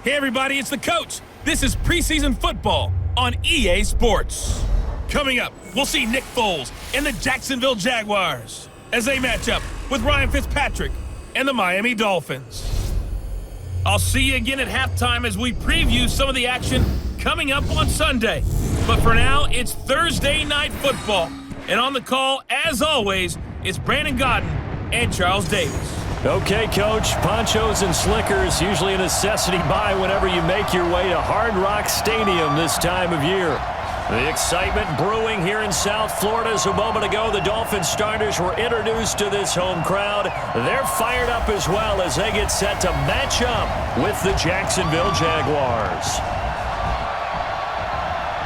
Hey everybody, it's the coach. This is preseason football on EA Sports. Coming up, we'll see Nick Foles and the Jacksonville Jaguars as they match up with Ryan Fitzpatrick and the Miami Dolphins. I'll see you again at halftime as we preview some of the action coming up on Sunday. But for now, it's Thursday Night Football. And on the call, as always, it's Brandon Godden and Charles Davis. Okay, Coach, ponchos and slickers, usually a necessity buy whenever you make your way to Hard Rock Stadium this time of year. The excitement brewing here in South Florida as a moment ago the Dolphins starters were introduced to this home crowd. They're fired up as well as they get set to match up with the Jacksonville Jaguars.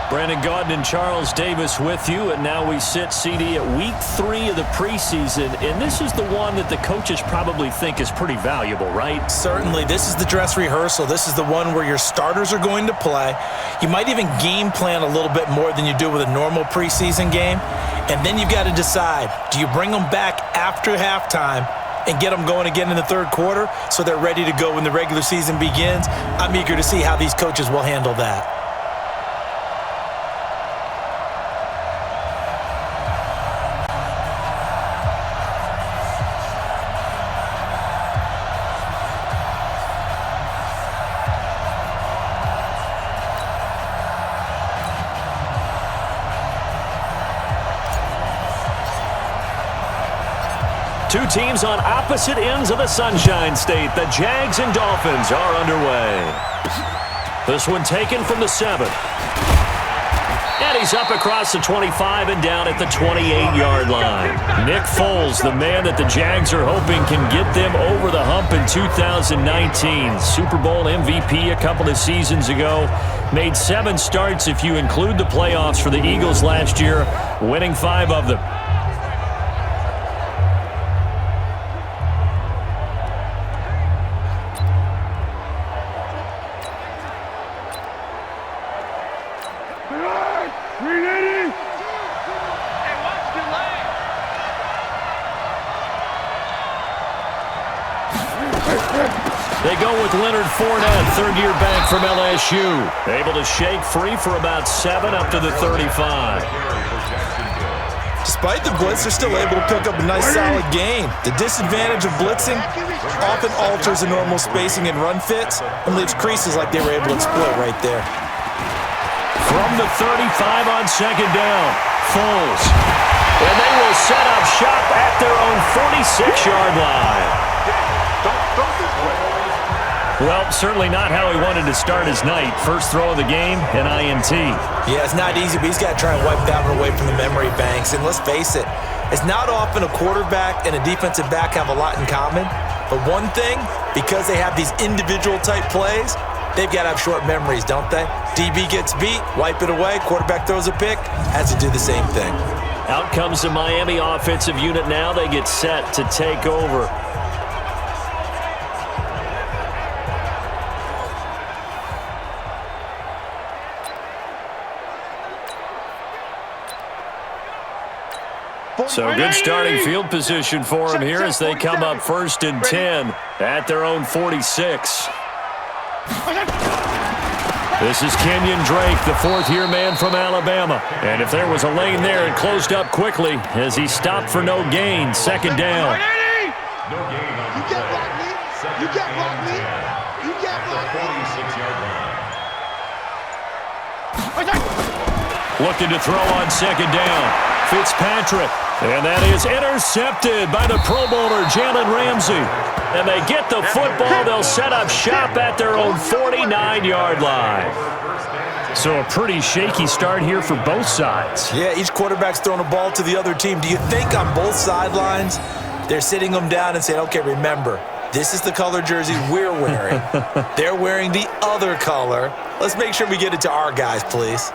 Brandon Gaudin and Charles Davis with you, and now we sit, CD, at week 3 of the preseason, and this is the one that the coaches probably think is pretty valuable, right? Certainly. This is the dress rehearsal. This is the one where your starters are going to play. You might even game plan a little bit more than you do with a normal preseason game, and then you've got to decide, do you bring them back after halftime and get them going again in the third quarter so they're ready to go when the regular season begins? I'm eager to see how these coaches will handle that. Two teams on opposite ends of the Sunshine State. The Jags and Dolphins are underway. This one taken from the 7. And he's up across the 25 and down at the 28-yard line. Nick Foles, the man that the Jags are hoping can get them over the hump in 2019. Super Bowl MVP a couple of seasons ago. Made 7 starts if you include the playoffs for the Eagles last year, winning 5 of them. They go with Leonard Fournette, third-year back from LSU. Able to shake free for about 7 up to the 35. Despite the blitz, they're still able to pick up a nice solid gain. The disadvantage of blitzing often alters the normal spacing and run fits and leaves creases like they were able to exploit right there. From the 35 on second down, Foles. And they will set up shop at their own 46-yard line. Well, certainly not how he wanted to start his night. First throw of the game, an INT. Yeah, it's not easy, but he's got to try and wipe that one away from the memory banks. And let's face it, it's not often a quarterback and a defensive back have a lot in common. But one thing, because they have these individual type plays, they've got to have short memories, don't they? DB gets beat, wipe it away, quarterback throws a pick, has to do the same thing. Out comes the Miami offensive unit now. They get set to take over. So good starting field position for them here as they come up 1st and 10 at their own 46. This is Kenyon Drake, the 4th-year man from Alabama. And if there was a lane there, it closed up quickly as he stopped for no gain. Second down. No gain on the play. You can't block me. You can't block me. 46-yard line. Looking to throw on second down. Fitzpatrick. And that is intercepted by the Pro Bowler, Jalen Ramsey. And they get the football. They'll set up shop at their own 49-yard line. So a pretty shaky start here for both sides. Yeah, each quarterback's throwing a ball to the other team. Do you think on both sidelines they're sitting them down and saying, okay, remember, this is the color jersey we're wearing. They're wearing the other color. Let's make sure we get it to our guys, please.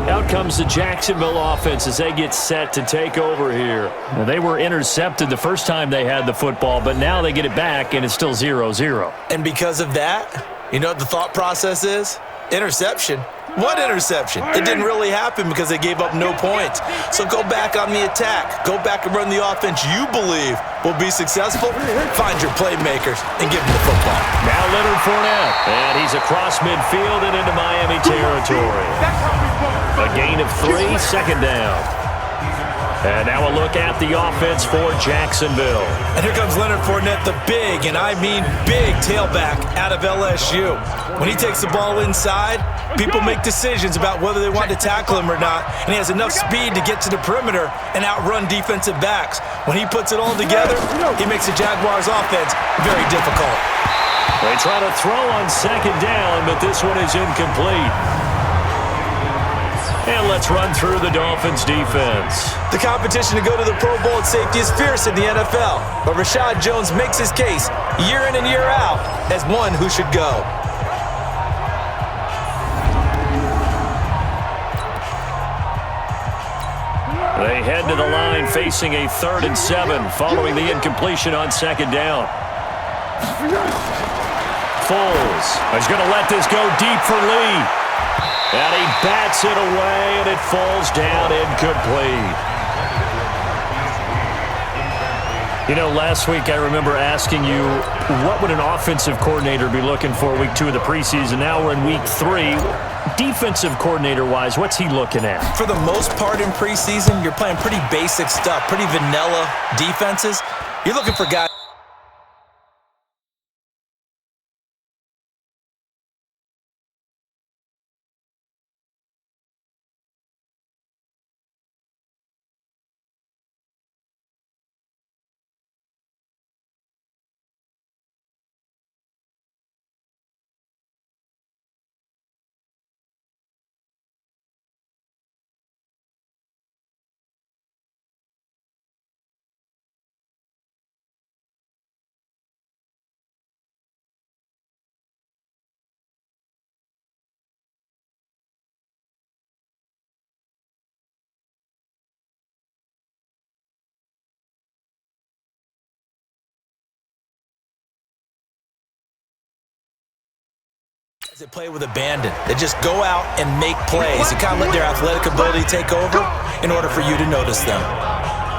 Out comes the Jacksonville offense as they get set to take over here. Well, they were intercepted the first time they had the football, but now they get it back, and it's still 0-0. And because of that, you know what the thought process is? Interception. What interception? It didn't really happen because they gave up no points. So go back on the attack. Go back and run the offense you believe will be successful. Find your playmakers and give them the football. Now Leonard Fournette. And he's across midfield and into Miami territory. A gain of 3, second down. And now a look at the offense for Jacksonville. And here comes Leonard Fournette, the big, and I mean big, tailback out of LSU. When he takes the ball inside, people make decisions about whether they want to tackle him or not, and he has enough speed to get to the perimeter and outrun defensive backs. When he puts it all together, he makes the Jaguars' offense very difficult. They try to throw on second down, but this one is incomplete. And let's run through the Dolphins' defense. The competition to go to the Pro Bowl at safety is fierce in the NFL, but Rashad Jones makes his case year in and year out as one who should go. They head to the line facing a 3rd and 7 following the incompletion on second down. Foles is going to let this go deep for Lee. And he bats it away, and it falls down incomplete. You know, last week I remember asking you, what would an offensive coordinator be looking for week 2 of the preseason? Now we're in week 3. Defensive coordinator-wise, what's he looking at? For the most part in preseason, you're playing pretty basic stuff, pretty vanilla defenses. You're looking for guys. They play with abandon. They just go out and make plays. You kind of let their athletic ability take over in order for you to notice them.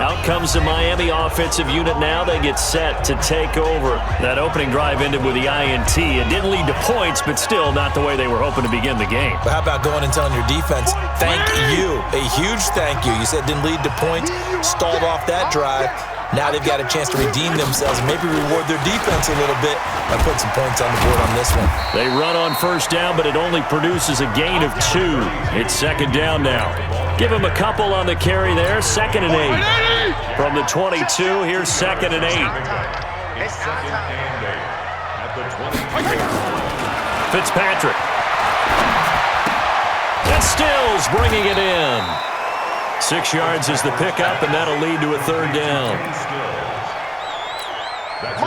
Out comes the Miami offensive unit now. They get set to take over. That opening drive ended with the INT. It didn't lead to points, but still not the way they were hoping to begin the game. But how about going and telling your defense, thank you, a huge thank you. You said it didn't lead to points, stalled off that drive. Now they've got a chance to redeem themselves and maybe reward their defense a little bit by putting some points on the board on this one. They run on first down, but it only produces a gain of 2. It's second down now. Give him a couple on the carry there. 2nd and 8. From the 22, here's 2nd and 8. Fitzpatrick. And Stills bringing it in. 6 yards is the pickup, and that'll lead to a 3rd down.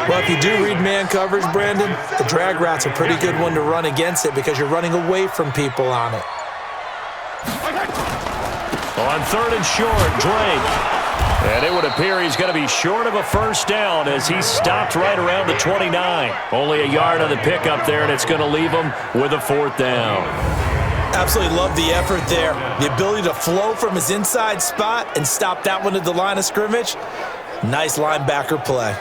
Well, if you do read man coverage, Brandon, the drag route's a pretty good one to run against it because you're running away from people on it. On 3rd and short, Drake. And it would appear he's going to be short of a first down as he stopped right around the 29. Only a yard on the pickup there, and it's going to leave him with a 4th down. Absolutely love the effort there. The ability to flow from his inside spot and stop that one at the line of scrimmage. Nice linebacker play.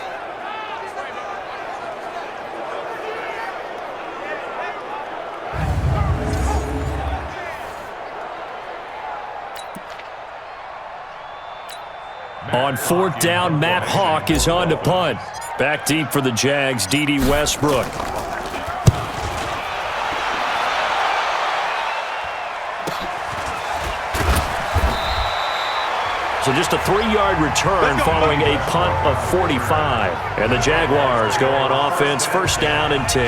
On 4th down, Matt Hawk is on to punt. Back deep for the Jags, D.D. Westbrook. So just a 3-yard return following a punt of 45. And the Jaguars go on offense, 1st down and 10.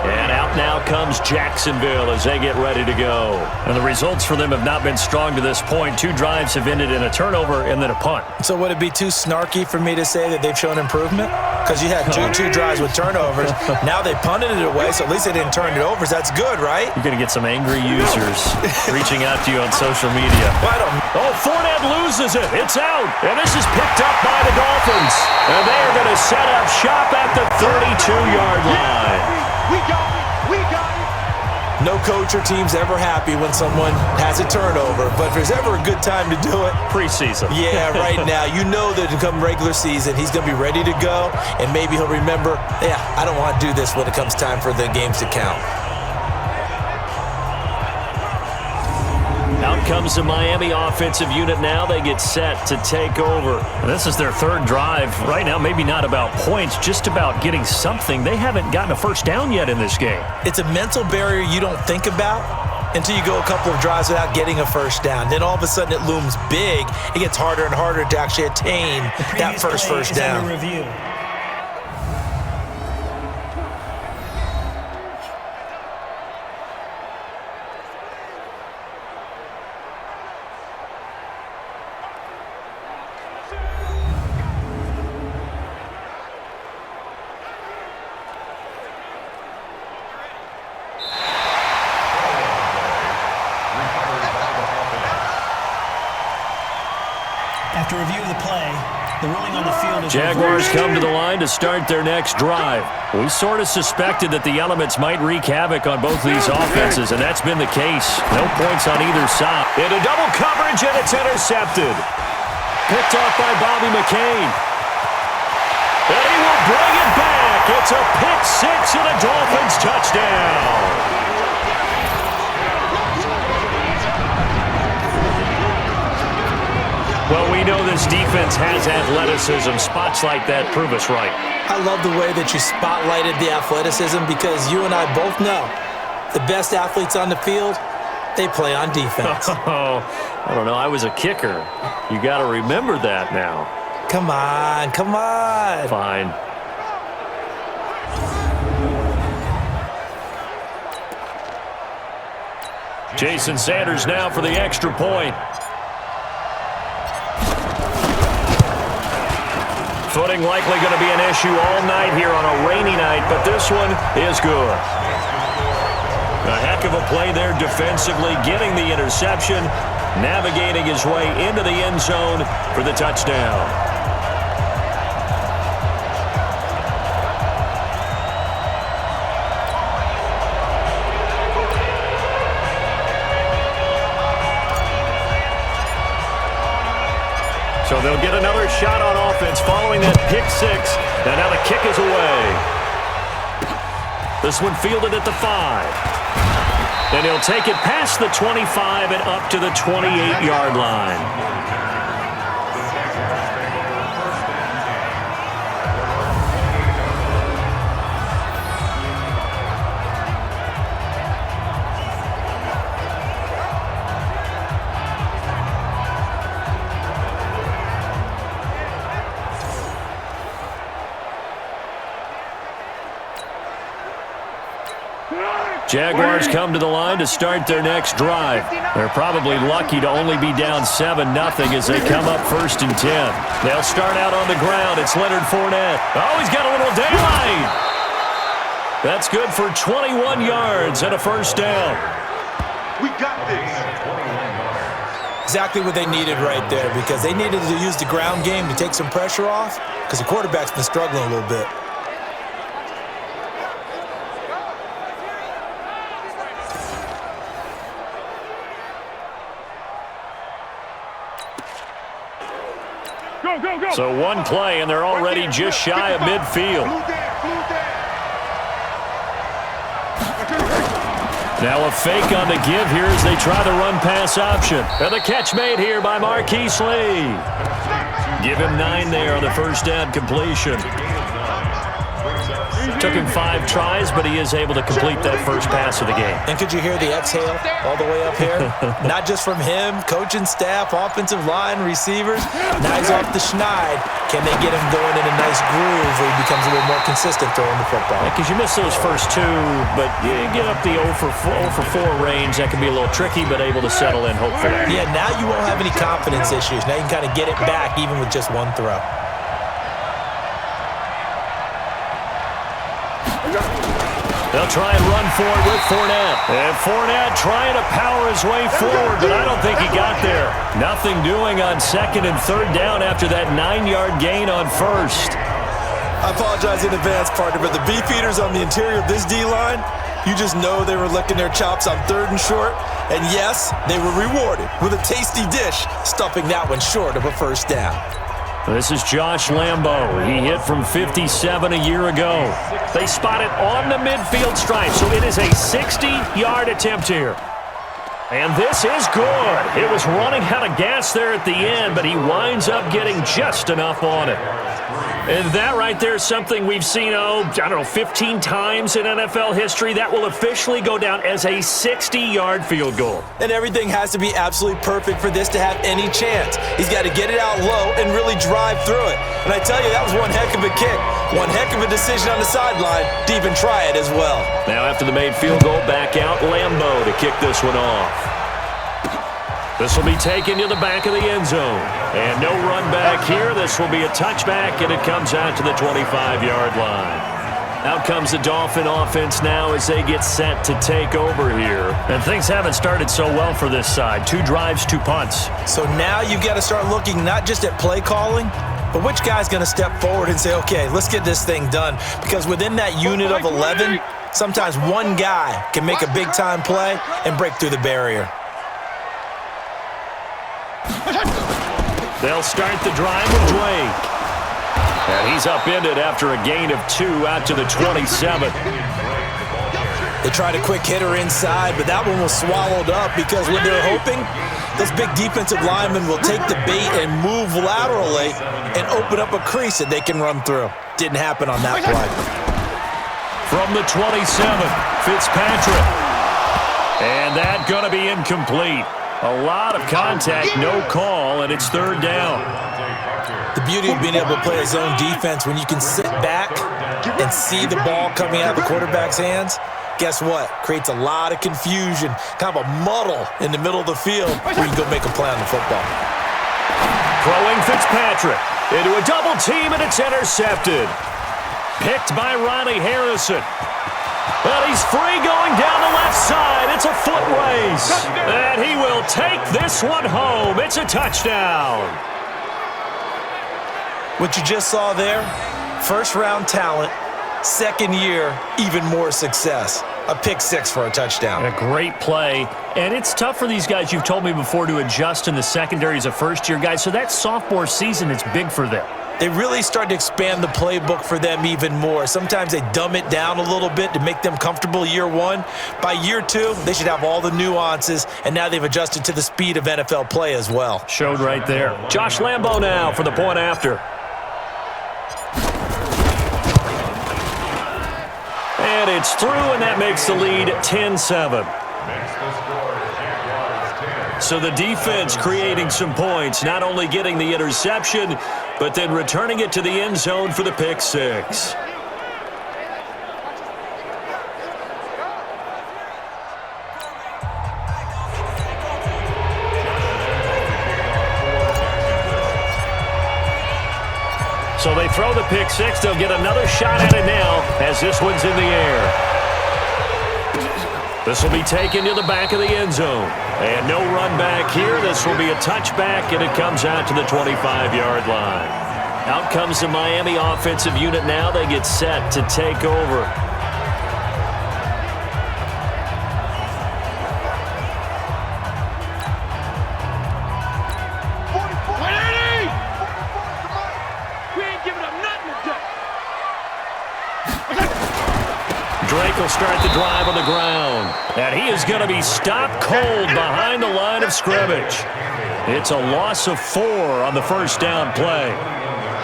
And out now comes Jacksonville as they get ready to go. And the results for them have not been strong to this point. 2 drives have ended in a turnover and then a punt. So would it be too snarky for me to say that they've shown improvement? Because you had two drives with turnovers. Now they punted it away, so at least they didn't turn it over. So that's good, right? You're going to get some angry users reaching out to you on social media. Well, I don't... Oh, Fournette loses it. It's out. And this is picked up by the Dolphins. And they are going to set up shop at the 32-yard line. We got it. We got it. No coach or team's ever happy when someone has a turnover, but if there's ever a good time to do it, preseason. Yeah, right now. You know that come regular season, he's going to be ready to go, and maybe he'll remember, yeah, I don't want to do this when it comes time for the games to count. Out comes the Miami offensive unit now. They get set to take over. This is their third drive. Right now, maybe not about points, just about getting something. They haven't gotten a first down yet in this game. It's a mental barrier you don't think about until you go a couple of drives without getting a first down. Then all of a sudden it looms big. It gets harder and harder to actually attain that first down. Review. After review of the play, the ruling on the field is Jaguars come to the line to start their next drive. We sort of suspected that the elements might wreak havoc on both these offenses, and that's been the case. No points on either side. Into double coverage, and it's intercepted. Picked off by Bobby McCain. And he will bring it back. It's a pick six and a Dolphins touchdown. Well, we know this defense has athleticism. Spots like that prove us right. I love the way that you spotlighted the athleticism because you and I both know the best athletes on the field, they play on defense. Oh, I don't know. I was a kicker. You got to remember that now. Come on, come on. Fine. Jason Sanders now for the extra point. Footing likely going to be an issue all night here on a rainy night, but this one is good. A heck of a play there defensively, getting the interception, navigating his way into the end zone for the touchdown. So they'll get another shot on offense following that pick six. And now the kick is away. This one fielded at the 5. And he'll take it past the 25 and up to the 28-yard line. Jaguars come to the line to start their next drive. They're probably lucky to only be down 7-0 as they come up 1st and 10. They'll start out on the ground. It's Leonard Fournette. Oh, he's got a little daylight. That's good for 21 yards and a first down. We got this. Exactly what they needed right there because they needed to use the ground game to take some pressure off because the quarterback's been struggling a little bit. So one play, and they're already just shy of midfield. Now a fake on the give here as they try the run-pass option. And the catch made here by Marquise Lee. Give him 9 there on the first down completion. Took him 5 tries, but he is able to complete that first pass of the game. And could you hear the exhale all the way up here? Not just from him, coaching staff, offensive line, receivers. Now he's off the schneid. Can they get him going in a nice groove where he becomes a little more consistent throwing the football? Because you miss those first 2, but you get up the 0 for 4 range. That can be a little tricky, but able to settle in, hopefully. Yeah, now you won't have any confidence issues. Now you can kind of get it back even with just one throw. They'll try and run for it with Fournette. And Fournette trying to power his way forward, but I don't think he got there. Nothing doing on 2nd and 3rd down after that 9-yard gain on 1st. I apologize in advance, partner, but the beef eaters on the interior of this D-line, you just know they were licking their chops on 3rd and short. And yes, they were rewarded with a tasty dish, stuffing that one short of a first down. This is Josh Lambo. He hit from 57 a year ago. They spot it on the midfield stripe, so it is a 60-yard attempt here. And this is good. It was running out of gas there at the end, but he winds up getting just enough on it. And that right there is something we've seen, 15 times in NFL history. That will officially go down as a 60-yard field goal. And everything has to be absolutely perfect for this to have any chance. He's got to get it out low and really drive through it. And I tell you, that was one heck of a kick. One heck of a decision on the sideline to even try it as well. Now after the made field goal, back out Lambo to kick this one off. This will be taken to the back of the end zone. And no run back here. This will be a touchback, and it comes out to the 25-yard line. Out comes the Dolphin offense now as they get set to take over here. And things haven't started so well for this side. 2 drives, 2 punts. So now you've got to start looking not just at play calling, but which guy's going to step forward and say, okay, let's get this thing done. Because within that unit of 11, sometimes one guy can make a big-time play and break through the barrier. They'll start the drive with Drake. And he's upended after a gain of 2 out to the 27. They tried a quick hitter inside, but that one was swallowed up because what they're hoping, those big defensive linemen will take the bait and move laterally and open up a crease that they can run through. Didn't happen on that play. From the 27, Fitzpatrick. And that going to be incomplete. A lot of contact, no call, and it's 3rd down. The beauty of being able to play a zone defense when you can sit back and see the ball coming out of the quarterback's hands, guess what? Creates a lot of confusion, kind of a muddle in the middle of the field where you can go make a play on the football. Throwing Fitzpatrick into a double team, and it's intercepted. Picked by Ronnie Harrison. But he's free going down the left side. It's a foot race. And he will take this one home. It's a touchdown. What you just saw there, first-round talent, second year, even more success. A pick 6 for a touchdown. A great play. And it's tough for these guys, you've told me before, to adjust in the secondary as a first-year guy. So that sophomore season is big for them. They really start to expand the playbook for them even more. Sometimes they dumb it down a little bit to make them comfortable year 1. By year 2, they should have all the nuances, and now they've adjusted to the speed of NFL play as well. Showed right there. Josh Lambo now for the point after. And it's through, and that makes the lead 10-7. So the defense creating some points, not only getting the interception, but then returning it to the end zone for the pick 6. So they throw the pick 6. They'll get another shot at it now as this one's in the air. This will be taken to the back of the end zone. And no run back here. This will be a touchback, and it comes out to the 25-yard line. Out comes the Miami offensive unit now. They get set to take over. Drake will start the drive on the ground. And he is going to be stopped cold behind the line of scrimmage. It's a loss of 4 on the first down play.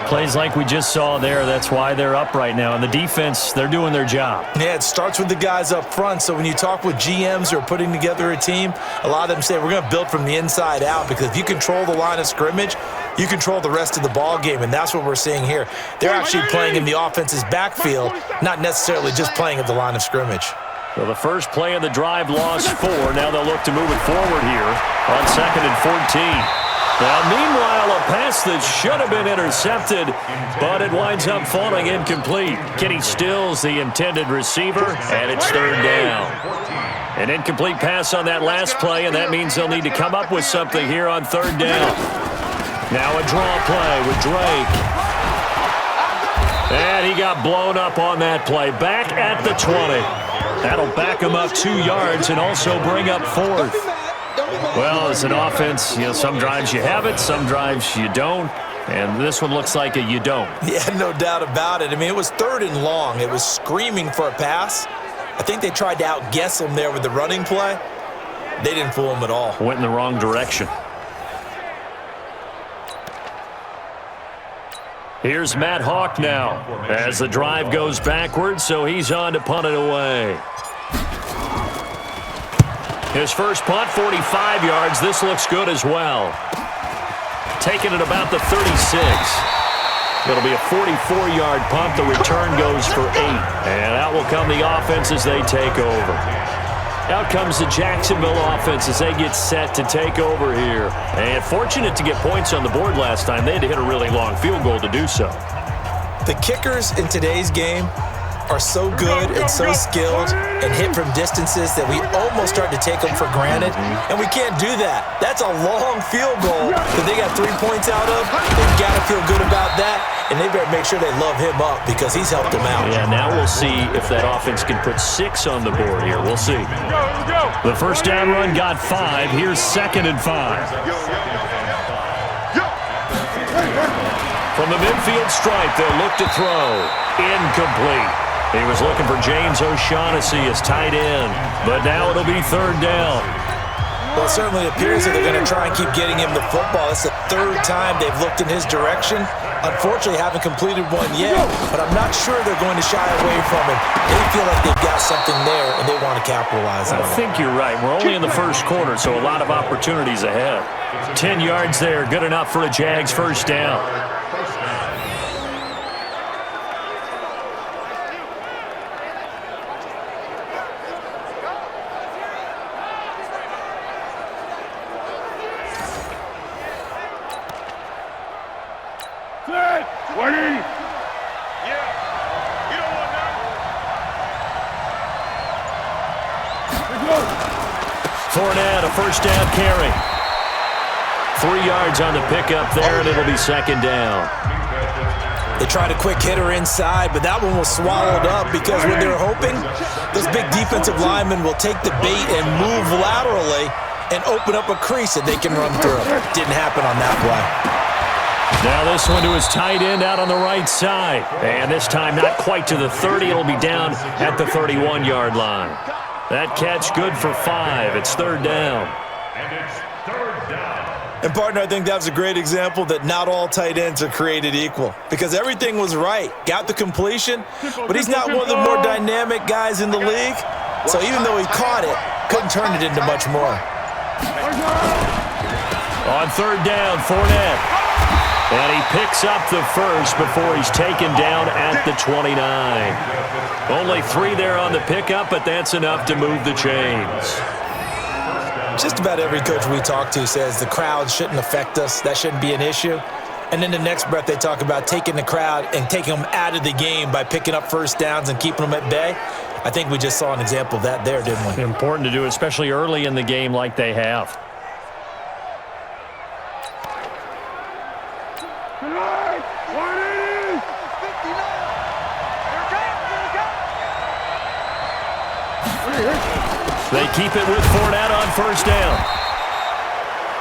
Plays like we just saw there, that's why they're up right now. And the defense, they're doing their job. Yeah, it starts with the guys up front. So when you talk with GMs who are putting together a team, a lot of them say we're going to build from the inside out, because if you control the line of scrimmage, you control the rest of the ball game, and that's what we're seeing here. They're actually playing in the offense's backfield, not necessarily just playing at the line of scrimmage. So the first play of the drive lost 4. Now they'll look to move it forward here on 2nd and 14. Now, meanwhile, a pass that should have been intercepted, but it winds up falling incomplete. Kenny Stills, the intended receiver, and it's 3rd down. An incomplete pass on that last play, and that means they'll need to come up with something here on 3rd down. Now a draw play with Drake. And he got blown up on that play. Back at the 20. That'll back him up 2 yards and also bring up 4th. Well, as an offense, some drives you have it, some drives you don't. And this one looks like you don't. Yeah, no doubt about it. I mean, it was 3rd and long. It was screaming for a pass. I think they tried to outguess him there with the running play. They didn't fool him at all. Went in the wrong direction. Here's Matt Hawk now as the drive goes backwards, so he's on to punt it away. His first punt, 45 yards. This looks good as well. Taking it about the 36. It'll be a 44-yard punt. The return goes for 8. And out will come the offense as they take over. Out comes the Jacksonville offense as they get set to take over here. And fortunate to get points on the board last time. They had to hit a really long field goal to do so. The kickers in today's game are so good and so skilled and hit from distances that we almost start to take them for granted, and we can't do that. That's a long field goal that they got 3 points out of. They've got to feel good about that, and they better make sure they love him up because he's helped them out. Yeah, now we'll see if that offense can put 6 on the board here. We'll see. The first down run got 5. Here's 2nd and 5. From the midfield stripe, they'll look to throw. Incomplete. He was looking for James O'Shaughnessy as tight end, but now it'll be 3rd down. Well, it certainly appears that they're going to try and keep getting him the football. It's the 3rd time they've looked in his direction. Unfortunately, haven't completed one yet, but I'm not sure they're going to shy away from him. They feel like they've got something there, and they want to capitalize on it. I think you're right. We're only in the first quarter, so a lot of opportunities ahead. 10 yards there, good enough for a Jags first down. Fournette, a first down carry. 3 yards on the pickup there, and it'll be 2nd down. They tried a quick hitter inside, but that one was swallowed up because what they're hoping, those big defensive linemen will take the bait and move laterally and open up a crease that they can run through. Didn't happen on that play. Now this one to his tight end out on the right side. And this time not quite to the 30. It'll be down at the 31-yard line. That catch good for 5. It's 3rd down. And, partner, I think that was a great example that not all tight ends are created equal because everything was right. Got the completion, but he's not one of the more dynamic guys in the league. So even though he caught it, couldn't turn it into much more. On 3rd down, Fournette. And he picks up the first before he's taken down at the 29. Only 3 there on the pickup, but that's enough to move the chains. Just about every coach we talk to says the crowd shouldn't affect us. That shouldn't be an issue. And then the next breath they talk about taking the crowd and taking them out of the game by picking up first downs and keeping them at bay. I think we just saw an example of that there, didn't we? Important to do, especially early in the game like they have. They keep it with Fournette on first down.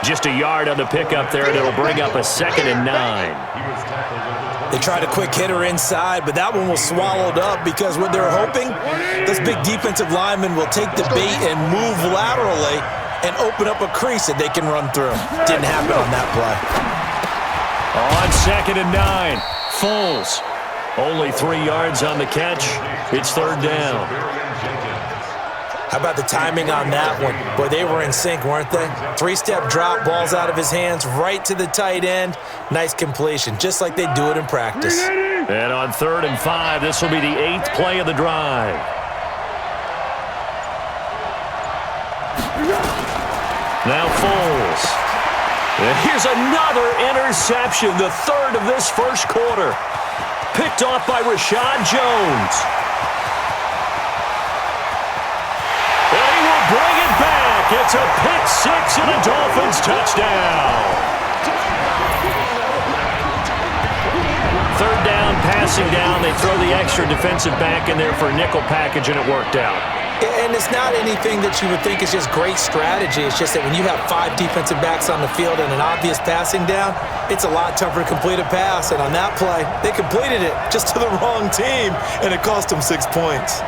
Just a yard on the pickup there, and it'll bring up a 2nd and 9. They tried a quick hitter inside, but that one was swallowed up because what they're hoping, those big defensive linemen will take the bait and move laterally and open up a crease that they can run through. Didn't happen on that play. On 2nd and 9, Foles. Only 3 yards on the catch. It's 3rd down. How about the timing on that one? Boy, they were in sync, weren't they? 3-step drop, balls out of his hands, right to the tight end. Nice completion, just like they do it in practice. And on 3rd and 5, this will be the 8th play of the drive. Now Foles. And here's another interception, the 3rd of this first quarter. Picked off by Rashad Jones. Bring it back. It's a pick 6 and a Dolphins touchdown. third down, passing down. They throw the extra defensive back in there for a nickel package, and it worked out. And it's not anything that you would think is just great strategy. It's just that when you have 5 defensive backs on the field and an obvious passing down, it's a lot tougher to complete a pass. And on that play, they completed it just to the wrong team, and it cost them 6 points.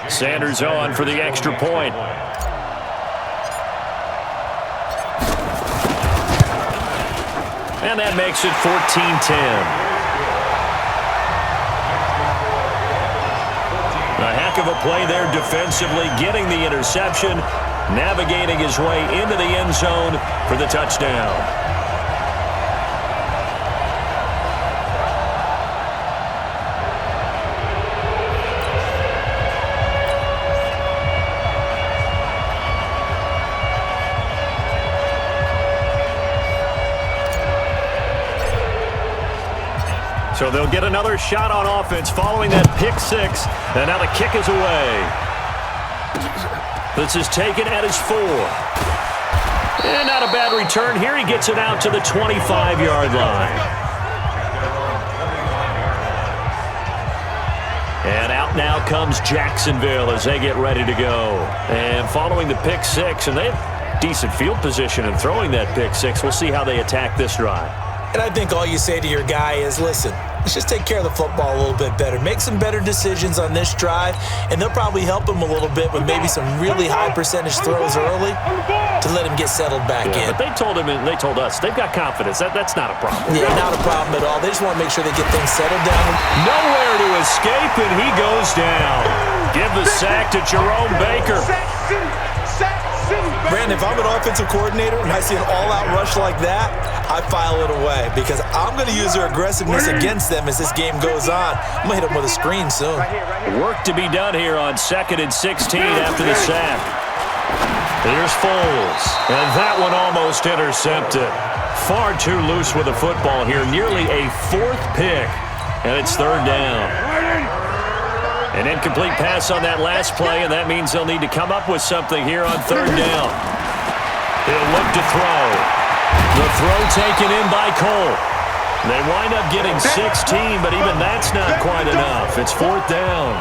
Sanders on for the extra point. And that makes it 14-10. A heck of a play there defensively, getting the interception, navigating his way into the end zone for the touchdown. So they'll get another shot on offense following that pick six. And now the kick is away. This is taken at his 4. And not a bad return here. He gets it out to the 25-yard line. And out now comes Jacksonville as they get ready to go. And following the pick six, and they have decent field position in throwing that pick six. We'll see how they attack this drive. And I think all you say to your guy is, listen, let's just take care of the football a little bit better. Make some better decisions on this drive, and they'll probably help him a little bit with maybe some really high percentage throws early to let him get settled back in. But they told him and they told us they've got confidence. That's not a problem. Yeah, not a problem at all. They just want to make sure they get things settled down. Nowhere to escape, and he goes down. Give the sack to Jerome Baker. Brandon, if I'm an offensive coordinator and I see an all-out rush like that, I file it away because I'm going to use their aggressiveness against them as this game goes on. I'm going to hit them with a screen soon. Work to be done here on 2nd and 16 after the sack. Here's Foles, and that one almost intercepted. Far too loose with the football here, nearly a 4th pick, and it's 3rd down. An incomplete pass on that last play, and that means they'll need to come up with something here on 3rd down. He'll look to throw. The throw taken in by Cole. They wind up getting 16, but even that's not quite enough. It's 4th down.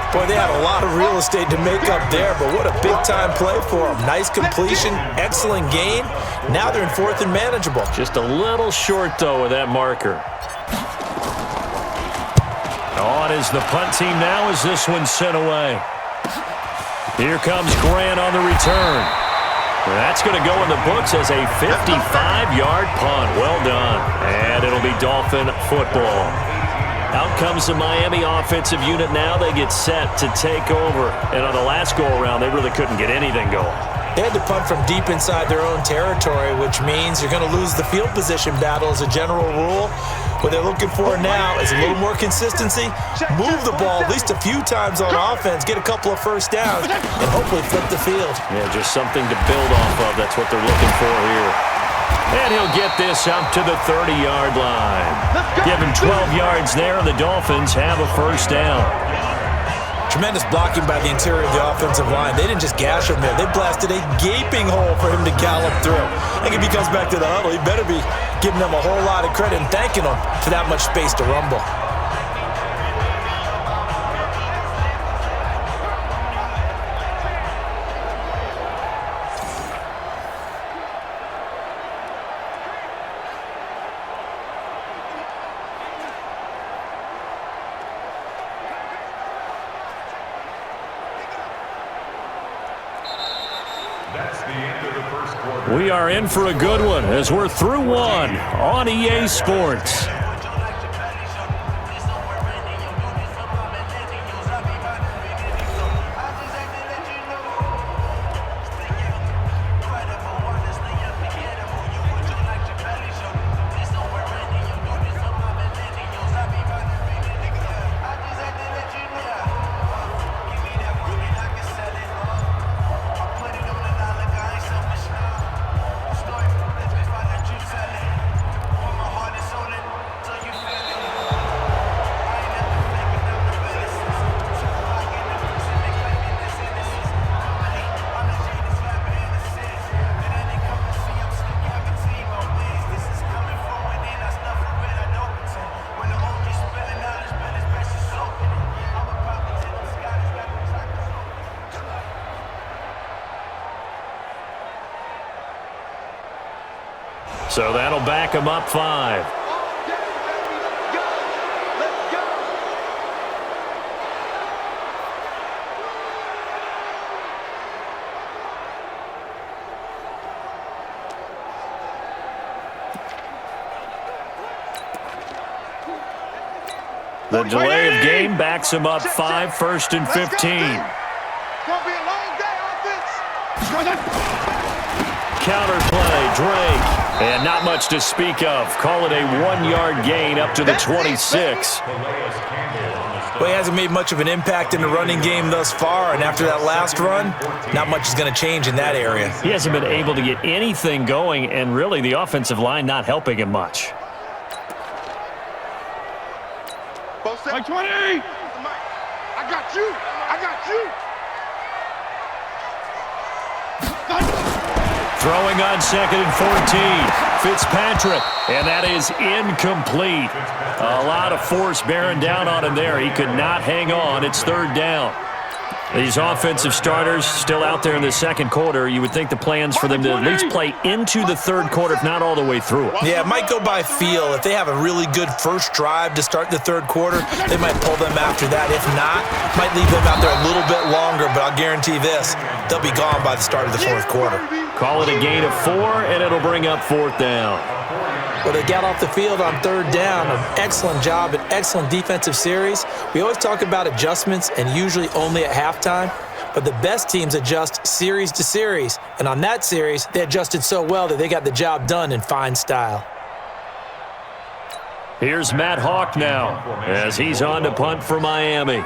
Boy, they had a lot of real estate to make up there, but what a big-time play for them. Nice completion, excellent gain. Now they're in 4th and manageable. Just a little short, though, with that marker. On is the punt team now as this one's sent away. Here comes Grant on the return. That's going to go in the books as a 55-yard punt. Well done. And it'll be Dolphin football. Out comes the Miami offensive unit now. They get set to take over. And on the last go-around, they really couldn't get anything going. They had to punt from deep inside their own territory, which means you're going to lose the field position battle as a general rule. What they're looking for now is a little more consistency, move the ball at least a few times on offense, get a couple of first downs, and hopefully flip the field. Yeah, just something to build off of. That's what they're looking for here. And he'll get this up to the 30-yard line. Give him 12 yards there, and the Dolphins have a first down. Tremendous blocking by the interior of the offensive line. They didn't just gash him there. They blasted a gaping hole for him to gallop through. I think if he comes back to the huddle, he better be giving them a whole lot of credit and thanking them for that much space to rumble. We are in for a good one as we're through one on EA Sports. So that'll back him up 5. The delay of game backs him up 5, 1st and 15. It's gonna be a long day, offense. Counter play, Drake. And not much to speak of. Call it a 1-yard gain up to the 26. Well, he hasn't made much of an impact in the running game thus far, and after that last run, not much is going to change in that area. He hasn't been able to get anything going, and really the offensive line not helping him much. Like 20! I got you! I got you! Throwing on 2nd and 14. Fitzpatrick, and that is incomplete. A lot of force bearing down on him there. He could not hang on. It's 3rd down. These offensive starters still out there in the second quarter. You would think the plans for them to at least play into the 3rd quarter, if not all the way through it. Yeah, it might go by feel. If they have a really good first drive to start the 3rd quarter, they might pull them after that. If not, might leave them out there a little bit longer, but I'll guarantee this, they'll be gone by the start of the 4th quarter. Call it a gain of 4, and it'll bring up 4th down. Well, they got off the field on 3rd down. An excellent job, an excellent defensive series. We always talk about adjustments and usually only at halftime, but the best teams adjust series to series. And on that series, they adjusted so well that they got the job done in fine style. Here's Matt Hawk now as he's on to punt for Miami.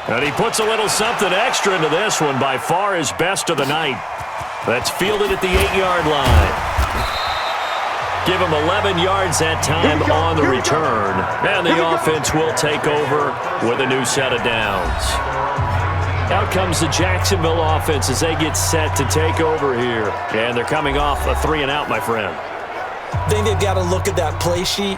And he puts a little something extra into this one, by far his best of the night. That's fielded at the 8-yard line. Give him 11 yards that time on the return. And the offense will take over with a new set of downs. Out comes the Jacksonville offense as they get set to take over here. And they're coming off a 3-and-out, my friend. I think they've got to look at that play sheet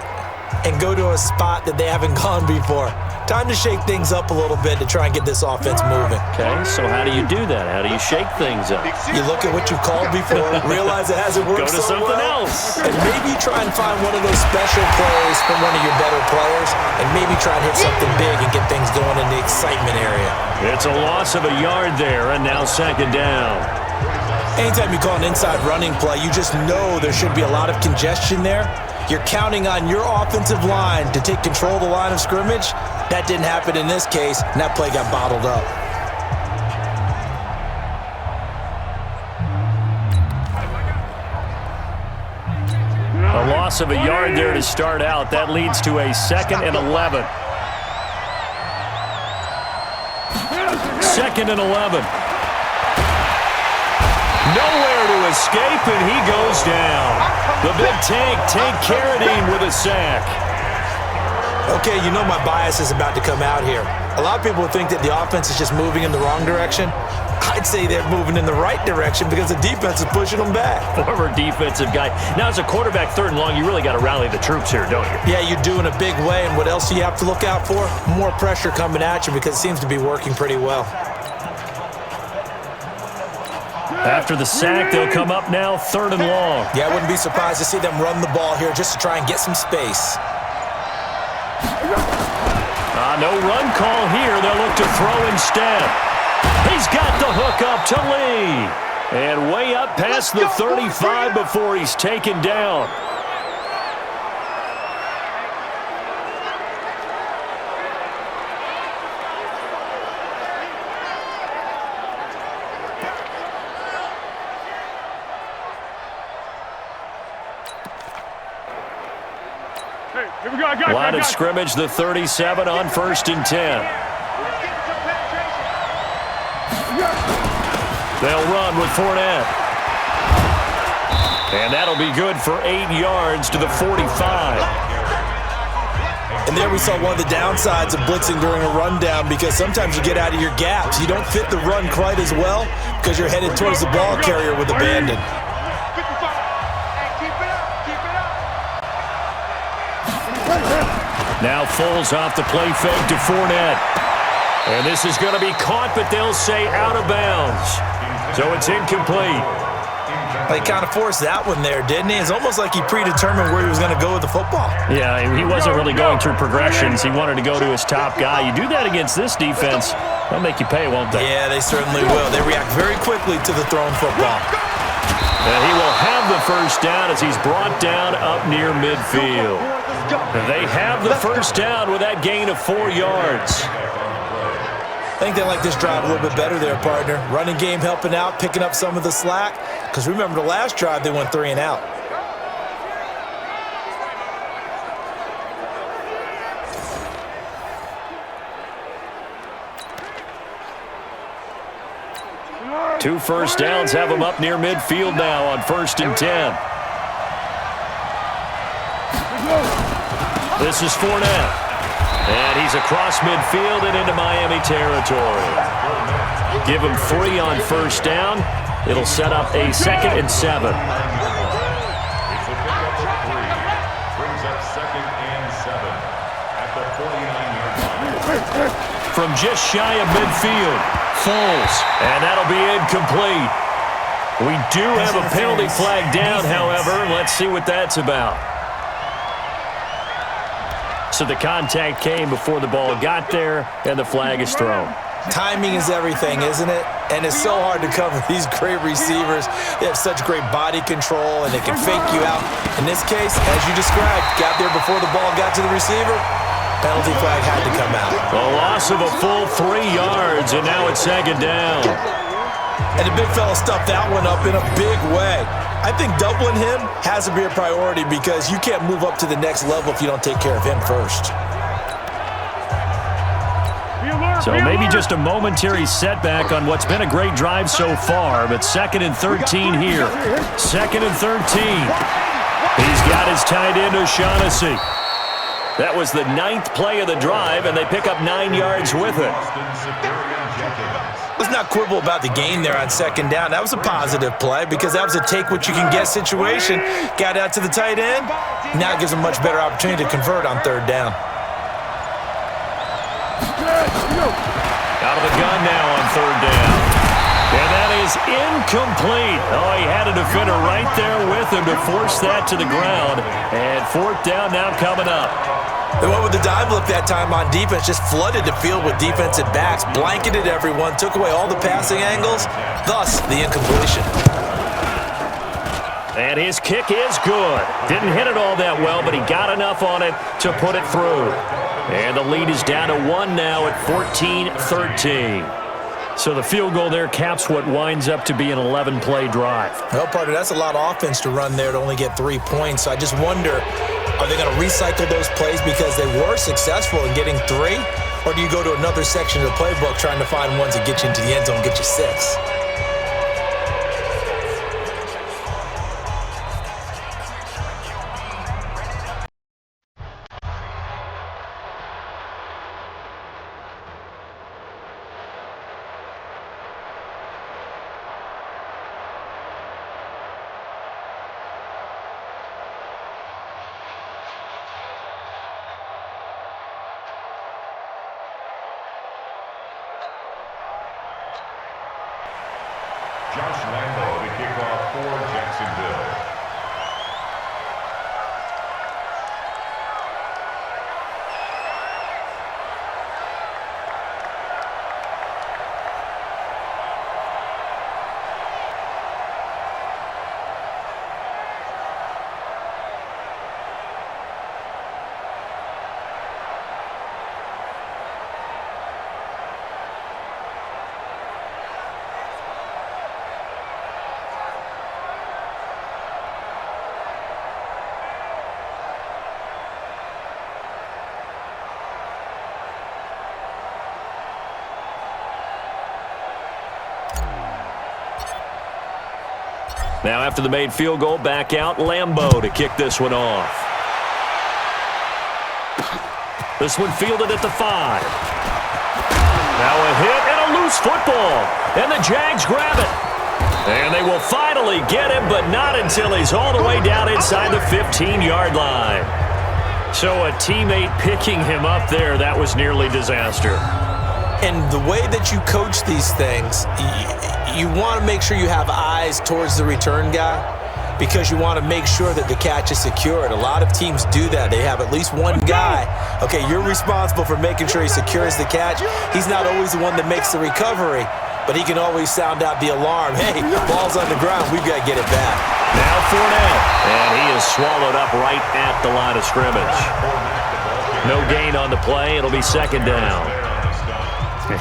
and go to a spot that they haven't gone before. Time to shake things up a little bit to try and get this offense moving. Okay, so how do you do that? How do you shake things up? You look at what you've called before, realize it hasn't worked Go to so something well, else. and maybe try and find one of those special plays from one of your better players, and maybe try and hit something big and get things going in the excitement area. It's a loss of a yard there, and now 2nd down. Anytime you call an inside running play, you just know there should be a lot of congestion there. You're counting on your offensive line to take control of the line of scrimmage. That didn't happen in this case, and that play got bottled up. A loss of a yard there to start out. That leads to a 2nd and 11. 2nd and 11. Nowhere to escape, and he goes down. The big Tank Carradine with a sack. Okay, you know my bias is about to come out here. A lot of people think that the offense is just moving in the wrong direction. I'd say they're moving in the right direction because the defense is pushing them back. Former defensive guy. Now, as a quarterback 3rd and long, you really got to rally the troops here, don't you? Yeah, you do in a big way, and what else do you have to look out for? More pressure coming at you because it seems to be working pretty well. After the sack, they'll come up now 3rd and long. Yeah, I wouldn't be surprised to see them run the ball here just to try and get some space. No run call here. They'll look to throw instead. He's got the hook up to Lee. And way up past the 35 before he's taken down. Line of scrimmage, the 37 on 1st and 10. They'll run with Fournette. And that'll be good for 8 yards to the 45. And there we saw one of the downsides of blitzing during a rundown because sometimes you get out of your gaps. You don't fit the run quite as well because you're headed towards the ball carrier with abandon. Now Foles off the play fake to Fournette. And this is going to be caught, but they'll say out of bounds. So it's incomplete. He kind of forced that one there, didn't he? It's almost like he predetermined where he was going to go with the football. Yeah, he wasn't really going through progressions. He wanted to go to his top guy. You do that against this defense, they'll make you pay, won't they? Yeah, they certainly will. They react very quickly to the thrown football. And he will have the first down as he's brought down up near midfield. They have the first down with that gain of 4 yards. I think they like this drive a little bit better there, partner. Running game helping out, picking up some of the slack. Because remember, the last drive, they went 3 and out. Two first downs have him up near midfield now on 1st and 10. This is Fournette. And he's across midfield and into Miami territory. Give him 3 on first down. It'll set up a 2nd and 7. From just shy of midfield, Foles. And that'll be incomplete. We do have a penalty flag down, however. Let's see what that's about. So the contact came before the ball got there, and the flag is thrown. Timing is everything, isn't it? And it's so hard to cover these great receivers. They have such great body control, and they can fake you out. In this case, as you described, got there before the ball got to the receiver. Penalty flag had to come out. A loss of a full 3 yards, and now it's 2nd down. And the big fella stuffed that one up in a big way. I think doubling him has to be a priority because you can't move up to the next level if you don't take care of him first. So maybe just a momentary setback on what's been a great drive so far, but 2nd and 13 here. 2nd and 13. He's got his tight end, O'Shaughnessy. That was the 9th play of the drive, and they pick up 9 yards with it. Let's not quibble about the gain there on 2nd down. That was a positive play because that was a take-what-you-can-get situation. Got out to the tight end. Now it gives them a much better opportunity to convert on 3rd down. Out of the gun now on 3rd down. And that is incomplete. Oh, he had a defender right there with him to force that to the ground. And 4th down now coming up. They went with the dive look that time on defense, just flooded the field with defensive backs, blanketed everyone, took away all the passing angles, thus the incompletion. And his kick is good. Didn't hit it all that well, but he got enough on it to put it through. And the lead is down to 1 now at 14-13. So the field goal there caps what winds up to be an 11-play drive. Well, partner, that's a lot of offense to run there to only get 3 points. So I just wonder, are they going to recycle those plays because they were successful in getting 3? Or do you go to another section of the playbook trying to find ones that get you into the end zone and get you 6? Josh Lambo to kick off for Jacksonville. Now after the made field goal, back out Lambo to kick this one off. This one fielded at the 5. Now a hit and a loose football. And the Jags grab it. And they will finally get him, but not until he's all the way down inside the 15-yard line. So a teammate picking him up there, that was nearly disaster. And the way that you coach these things, you want to make sure you have eyes towards the return guy because you want to make sure that the catch is secured. A lot of teams do that. They have at least one guy. Okay, you're responsible for making sure he secures the catch. He's not always the one that makes the recovery, but he can always sound out the alarm. Hey, ball's on the ground. We've got to get it back. Now Fournette, and he is swallowed up right at the line of scrimmage. No gain on the play. It'll be second down.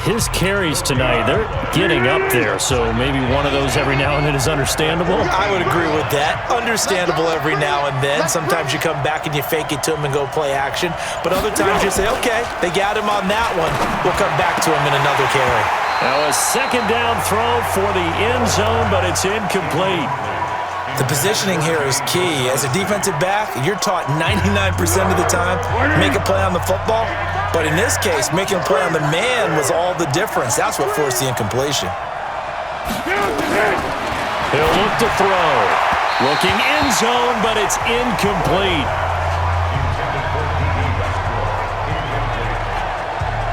His carries tonight, they're getting up there, so maybe one of those every now and then is understandable. I would agree with that. Understandable every now and then. Sometimes you come back and you fake it to him and go play action. But other times you say, okay, they got him on that one. We'll come back to him in another carry. Now a second down throw for the end zone, but it's incomplete. The positioning here is key. As a defensive back, you're taught 99% of the time, make a play on the football. But in this case, making a play on the man was all the difference. That's what forced the incompletion. He'll look to throw. Looking end zone, but it's incomplete.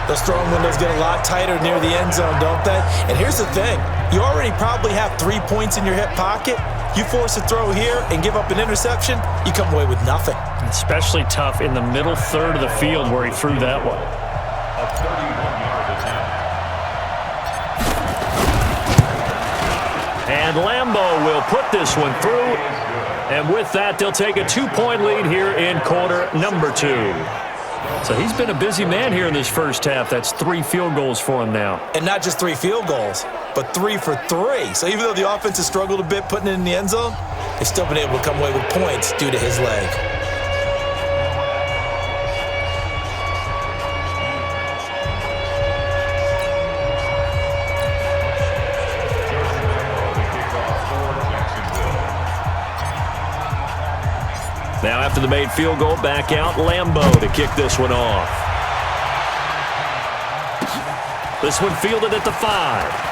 Those throwing windows get a lot tighter near the end zone, don't they? And here's the thing. You already probably have 3 points in your hip pocket. You force a throw here and give up an interception, you come away with nothing. Especially tough in the middle third of the field where he threw that one. A 31-yard attempt. And Lambeau will put this one through. And with that, they'll take a 2-point lead here in quarter number 2. So he's been a busy man here in this first half. That's 3 field goals for him now. And not just 3 field goals, but 3 for 3. So even though the offense has struggled a bit putting it in the end zone, they've still been able to come away with points due to his leg. Now after the made field goal, back out Lambeau to kick this one off. This one fielded at the 5.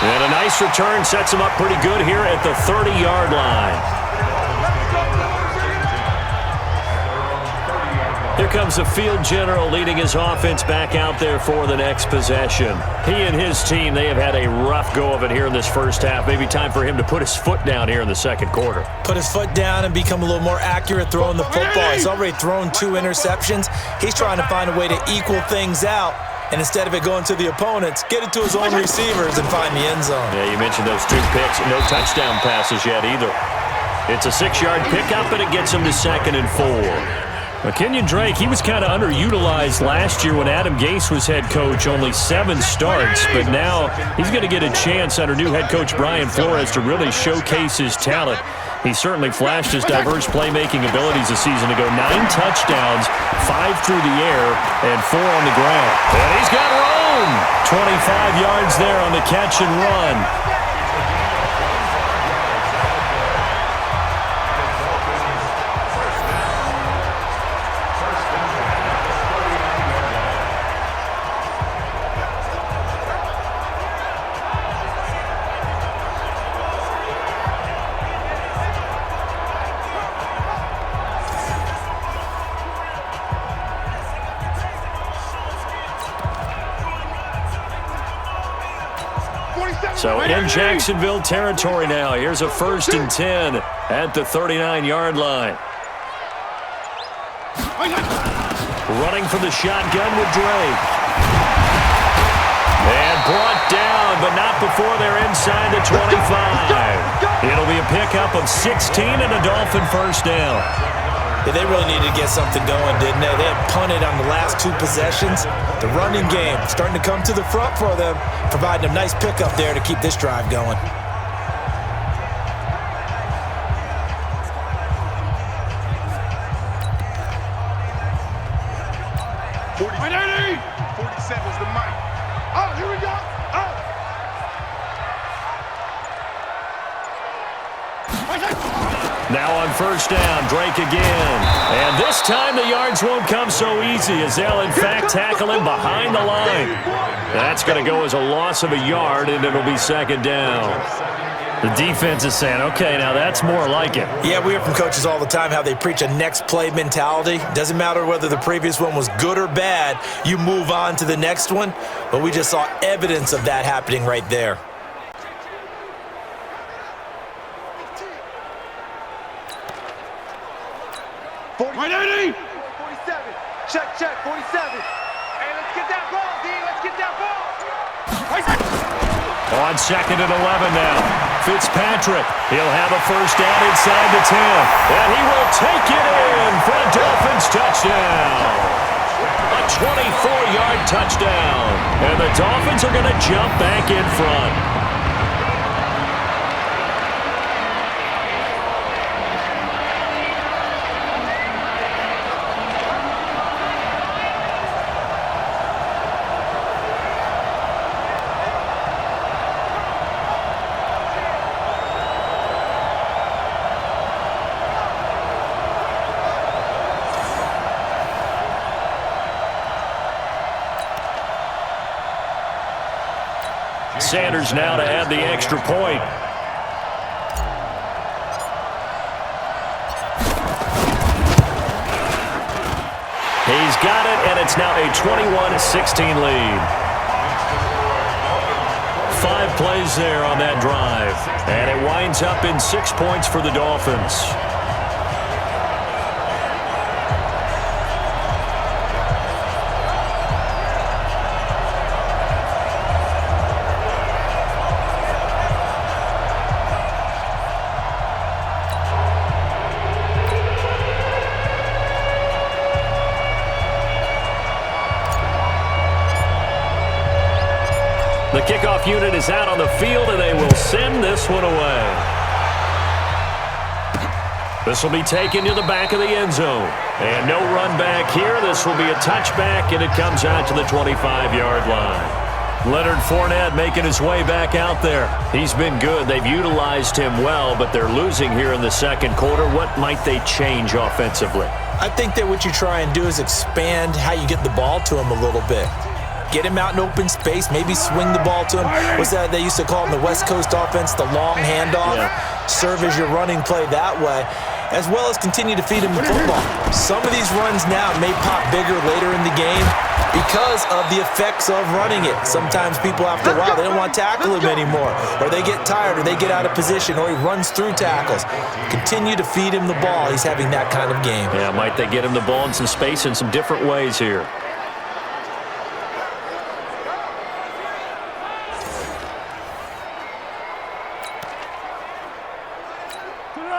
And a nice return sets him up pretty good here at the 30-yard line. Here comes the field general leading his offense back out there for the next possession. He and his team, they have had a rough go of it here in this first half. Maybe time for him to put his foot down here in the second quarter. Put his foot down and become a little more accurate throwing the football. He's already thrown 2 interceptions. He's trying to find a way to equal things out. And instead of it going to the opponents, get it to his own receivers and find the end zone. Yeah, you mentioned those 2 picks. No touchdown passes yet either. It's a 6-yard pickup, and it gets him to 2nd and 4. Kenyon Drake, he was kind of underutilized last year when Adam Gase was head coach, only 7 starts, but now he's going to get a chance under new head coach Brian Flores to really showcase his talent. He certainly flashed his diverse playmaking abilities a season ago. 9 touchdowns, 5 through the air, and 4 on the ground. And he's got room! 25 yards there on the catch and run. So in Jacksonville territory now. Here's a 1st and 10 at the 39-yard line. Running for the shotgun with Drake. And brought down, but not before they're inside the 25. It'll be a pickup of 16 and a Dolphin first down. Yeah, they really needed to get something going, didn't they? They had punted on the last 2 possessions. The running game starting to come to the front for them, providing a nice pickup there to keep this drive going. Now on first down, Drake again. And this time the yards won't come so easy as they'll in fact tackle him behind the line. That's going to go as a loss of a yard, and it'll be 2nd down. The defense is saying, okay, now that's more like it. Yeah, we hear from coaches all the time how they preach a next play mentality. Doesn't matter whether the previous one was good or bad, you move on to the next one. But we just saw evidence of that happening right there. 180. 47. Check, 47. Hey, let's get that ball, D. Let's get that ball. On 2nd and 11 now. Fitzpatrick, he'll have a first down inside the 10. And he will take it in for a Dolphins touchdown. A 24-yard touchdown. And the Dolphins are going to jump back in front. Sanders now to add the extra point. He's got it, and it's now a 21-16 lead. 5 plays there on that drive, and it winds up in 6 points for the Dolphins. The kickoff unit is out on the field, and they will send this one away. This will be taken to the back of the end zone. And no run back here. This will be a touchback, and it comes out to the 25-yard line. Leonard Fournette making his way back out there. He's been good. They've utilized him well, but they're losing here in the second quarter. What might they change offensively? I think that what you try and do is expand how you get the ball to him a little bit. Get him out in open space, maybe swing the ball to him. What's that they used to call in the West Coast offense, the long handoff? Yeah. Serve as your running play that way, as well as continue to feed him the football. Some of these runs now may pop bigger later in the game because of the effects of running it. Sometimes people, after a while, they don't want to tackle him anymore, or they get tired, or they get out of position, or he runs through tackles. Continue to feed him the ball. He's having that kind of game. Yeah, might they get him the ball in some space in some different ways here?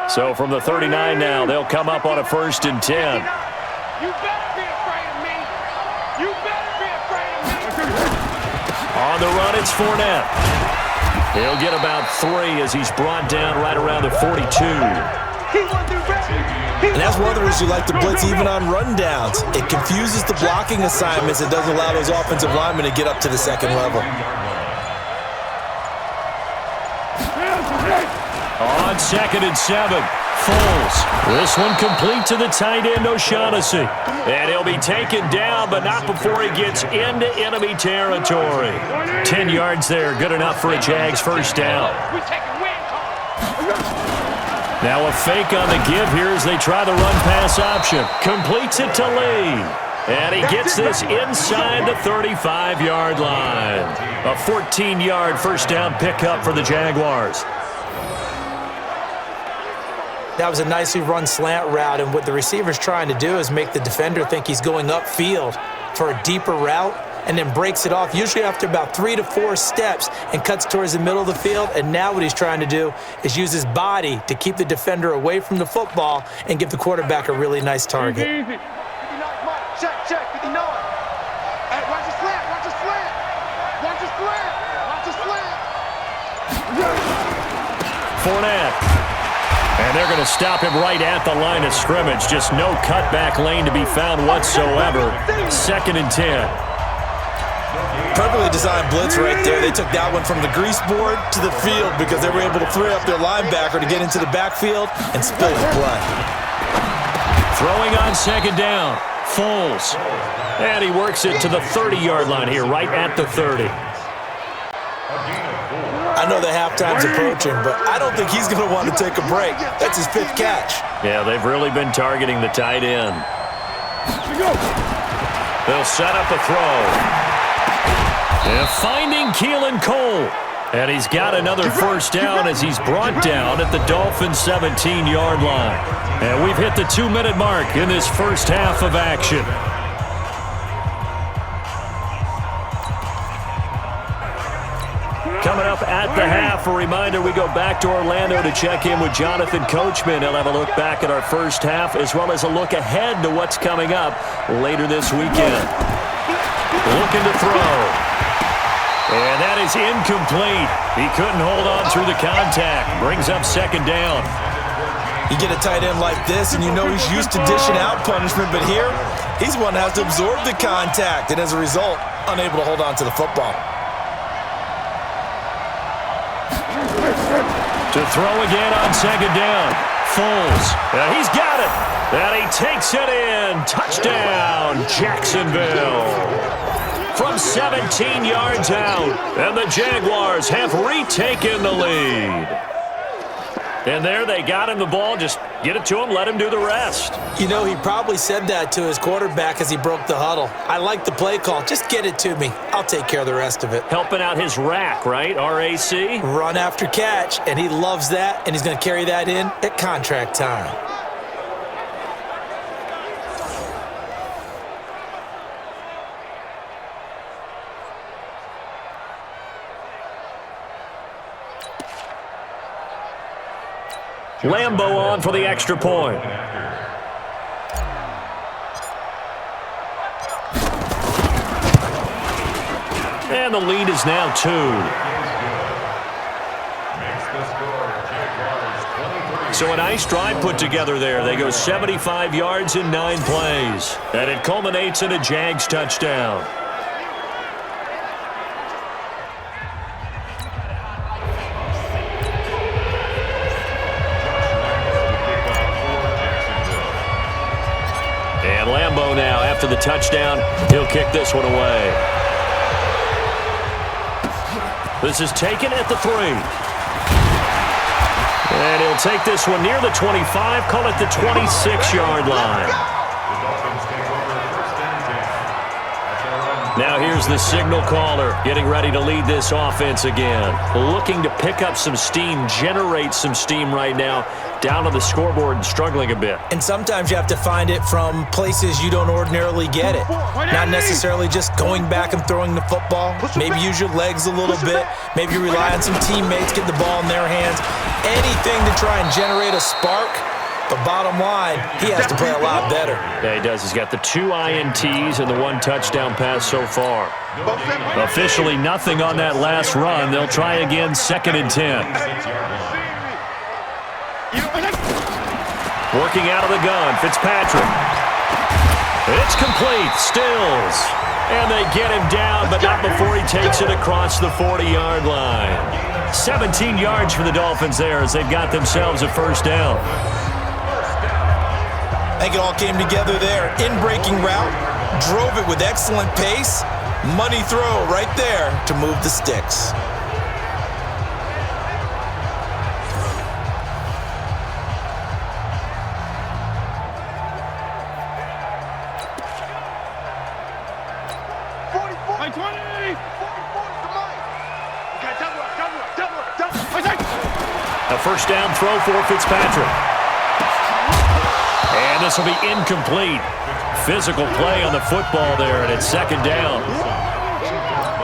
So from the 39 now, they'll come up on a 1st and 10. You better be afraid of me. You better be afraid of me. On the run, it's Fournette. He'll get about 3 as he's brought down right around the 42. And that's one of the reasons you like to blitz even on rundowns. It confuses the blocking assignments. It doesn't allow those offensive linemen to get up to the second level. On 2nd and 7, Foles. This one complete to the tight end, O'Shaughnessy. And he'll be taken down, but not before he gets into enemy territory. 10 yards there, good enough for a Jags first down. Now a fake on the give here as they try the run-pass option. Completes it to Lee. And he gets this inside the 35-yard line. A 14-yard first down pickup for the Jaguars. That was a nicely run slant route, and what the receiver's trying to do is make the defender think he's going upfield for a deeper route and then breaks it off, usually after about 3 to 4 steps, and cuts towards the middle of the field. And now what he's trying to do is use his body to keep the defender away from the football and give the quarterback a really nice target. Check, 59. Hey, watch the slant, watch the slant. Watch the slant, watch the slant. Fournette. And they're going to stop him right at the line of scrimmage. Just no cutback lane to be found whatsoever. 2nd and 10. Perfectly designed blitz right there. They took that one from the grease board to the field because they were able to free up their linebacker to get into the backfield and spill the play. Throwing on 2nd down. Foles. And he works it to the 30-yard line here, right at the 30. I know the halftime's approaching, but I don't think he's going to want to take a break. That's his 5th catch. Yeah, they've really been targeting the tight end. They'll set up a throw. And finding Keelan Cole. And he's got another first down as he's brought down at the Dolphins' 17-yard line. And we've hit the 2-minute mark in this first half of action. Coming up at the half, a reminder, we go back to Orlando to check in with Jonathan Coachman. He'll have a look back at our first half as well as a look ahead to what's coming up later this weekend. Looking to throw. And that is incomplete. He couldn't hold on through the contact. Brings up second down. You get a tight end like this, and you know he's used to dishing out punishment, but here, he's the one that has to absorb the contact, and as a result, unable to hold on to the football. To throw again on second down. Foles. He's got it. And he takes it in. Touchdown, Jacksonville. From 17 yards out. And the Jaguars have retaken the lead. And there they got him the ball. Just get it to him. Let him do the rest. You know, he probably said that to his quarterback as he broke the huddle. I like the play call. Just get it to me. I'll take care of the rest of it. Helping out his rack, right? R-A-C? Run after catch. And he loves that. And he's going to carry that in at contract time. Lambo on for the extra point. And the lead is now 2. So a nice drive put together there. They go 75 yards in 9 plays. And it culminates in a Jags touchdown. And Lambo now, after the touchdown, he'll kick this one away. This is taken at the 3. And he'll take this one near the 25, call it the 26-yard line. Now here's the signal caller getting ready to lead this offense again. Looking to pick up some steam, generate some steam right now. Down on the scoreboard and struggling a bit. And sometimes you have to find it from places you don't ordinarily get it. Not necessarily just going back and throwing the football. Maybe use your legs a little bit. Maybe rely on some teammates, get the ball in their hands. Anything to try and generate a spark. But bottom line, he has to play a lot better. Yeah, he does. He's got the 2 INTs and the 1 touchdown pass so far. Officially nothing on that last run. They'll try again, 2nd and 10. Working out of the gun, Fitzpatrick. It's complete, Stills. And they get him down, but not before he takes it across the 40-yard line. 17 yards for the Dolphins there as they've got themselves a first down. I think it all came together there. In-breaking route, drove it with excellent pace. Money throw right there to move the sticks. A first down throw for Fitzpatrick. And this will be incomplete. Physical play on the football there, and it's 2nd down.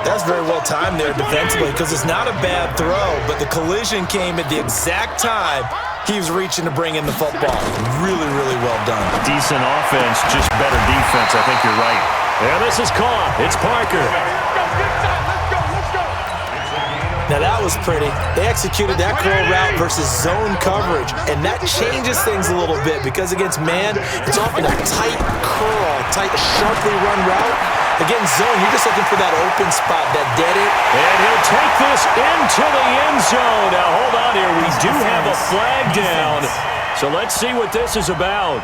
That's very well timed there defensively because it's not a bad throw, but the collision came at the exact time he was reaching to bring in the football. Really, really well done. Decent offense, just better defense. I think you're right. And this is caught. It's Parker. Now that was pretty. They executed that curl route versus zone coverage, and that changes things a little bit because against man, it's often a tight curl, tight, sharply run route. Against zone, you're just looking for that open spot, that dead end. And he'll take this into the end zone. Now hold on here. We do have a flag down. So let's see what this is about.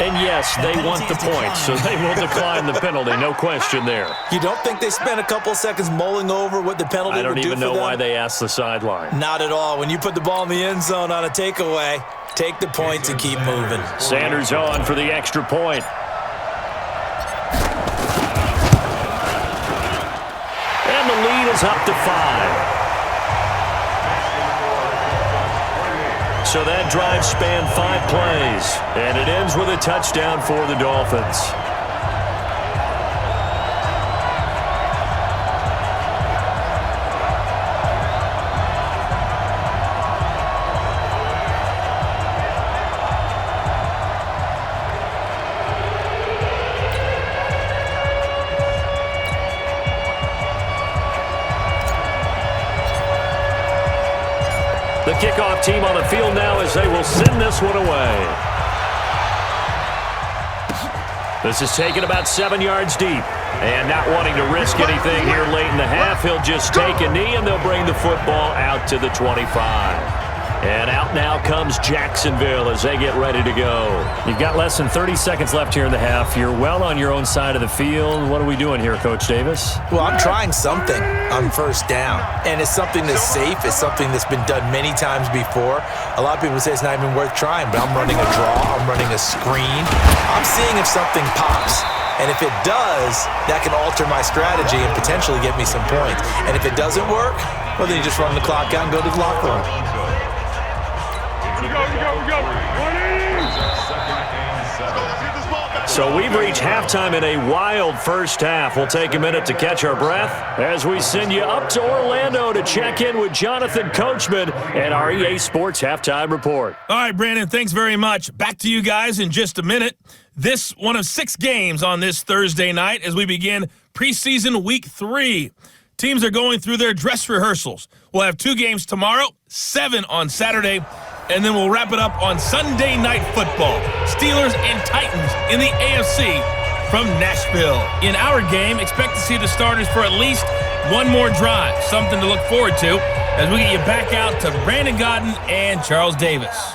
And yes, they want the points, so they will decline the penalty. No question there. You don't think they spent a couple seconds mulling over what the penalty would do for them? I don't even know why they asked the sideline. Not at all. When you put the ball in the end zone on a takeaway, take the points and keep moving. Sanders on for the extra point. And the lead is up to 5. So that drive spanned 5 plays, and it ends with a touchdown for the Dolphins. The kickoff team on the field now as they will send this one away. This is taken about 7 yards deep. And not wanting to risk anything here late in the half, he'll just take a knee and they'll bring the football out to the 25. And out now comes Jacksonville as they get ready to go. You've got less than 30 seconds left here in the half. You're well on your own side of the field. What are we doing here, Coach Davis? Well, I'm trying something on first down, and it's something that's safe. It's something that's been done many times before. A lot of people say it's not even worth trying, but I'm running a draw. I'm running a screen. I'm seeing if something pops. And if it does, that can alter my strategy and potentially get me some points. And if it doesn't work, well, then you just run the clock out and go to the locker room. So we've reached halftime in a wild first half. We'll take a minute to catch our breath as we send you up to Orlando to check in with Jonathan Coachman and our EA Sports Halftime Report. All right, Brandon, thanks very much. Back to you guys in just a minute. This one of 6 games on this Thursday night as we begin preseason week 3. Teams are going through their dress rehearsals. We'll have 2 games tomorrow, 7 on Saturday, and then we'll wrap it up on Sunday Night Football. Steelers and Titans in the AFC from Nashville. In our game, expect to see the starters for at least one more drive. Something to look forward to as we get you back out to Brandon Godden and Charles Davis.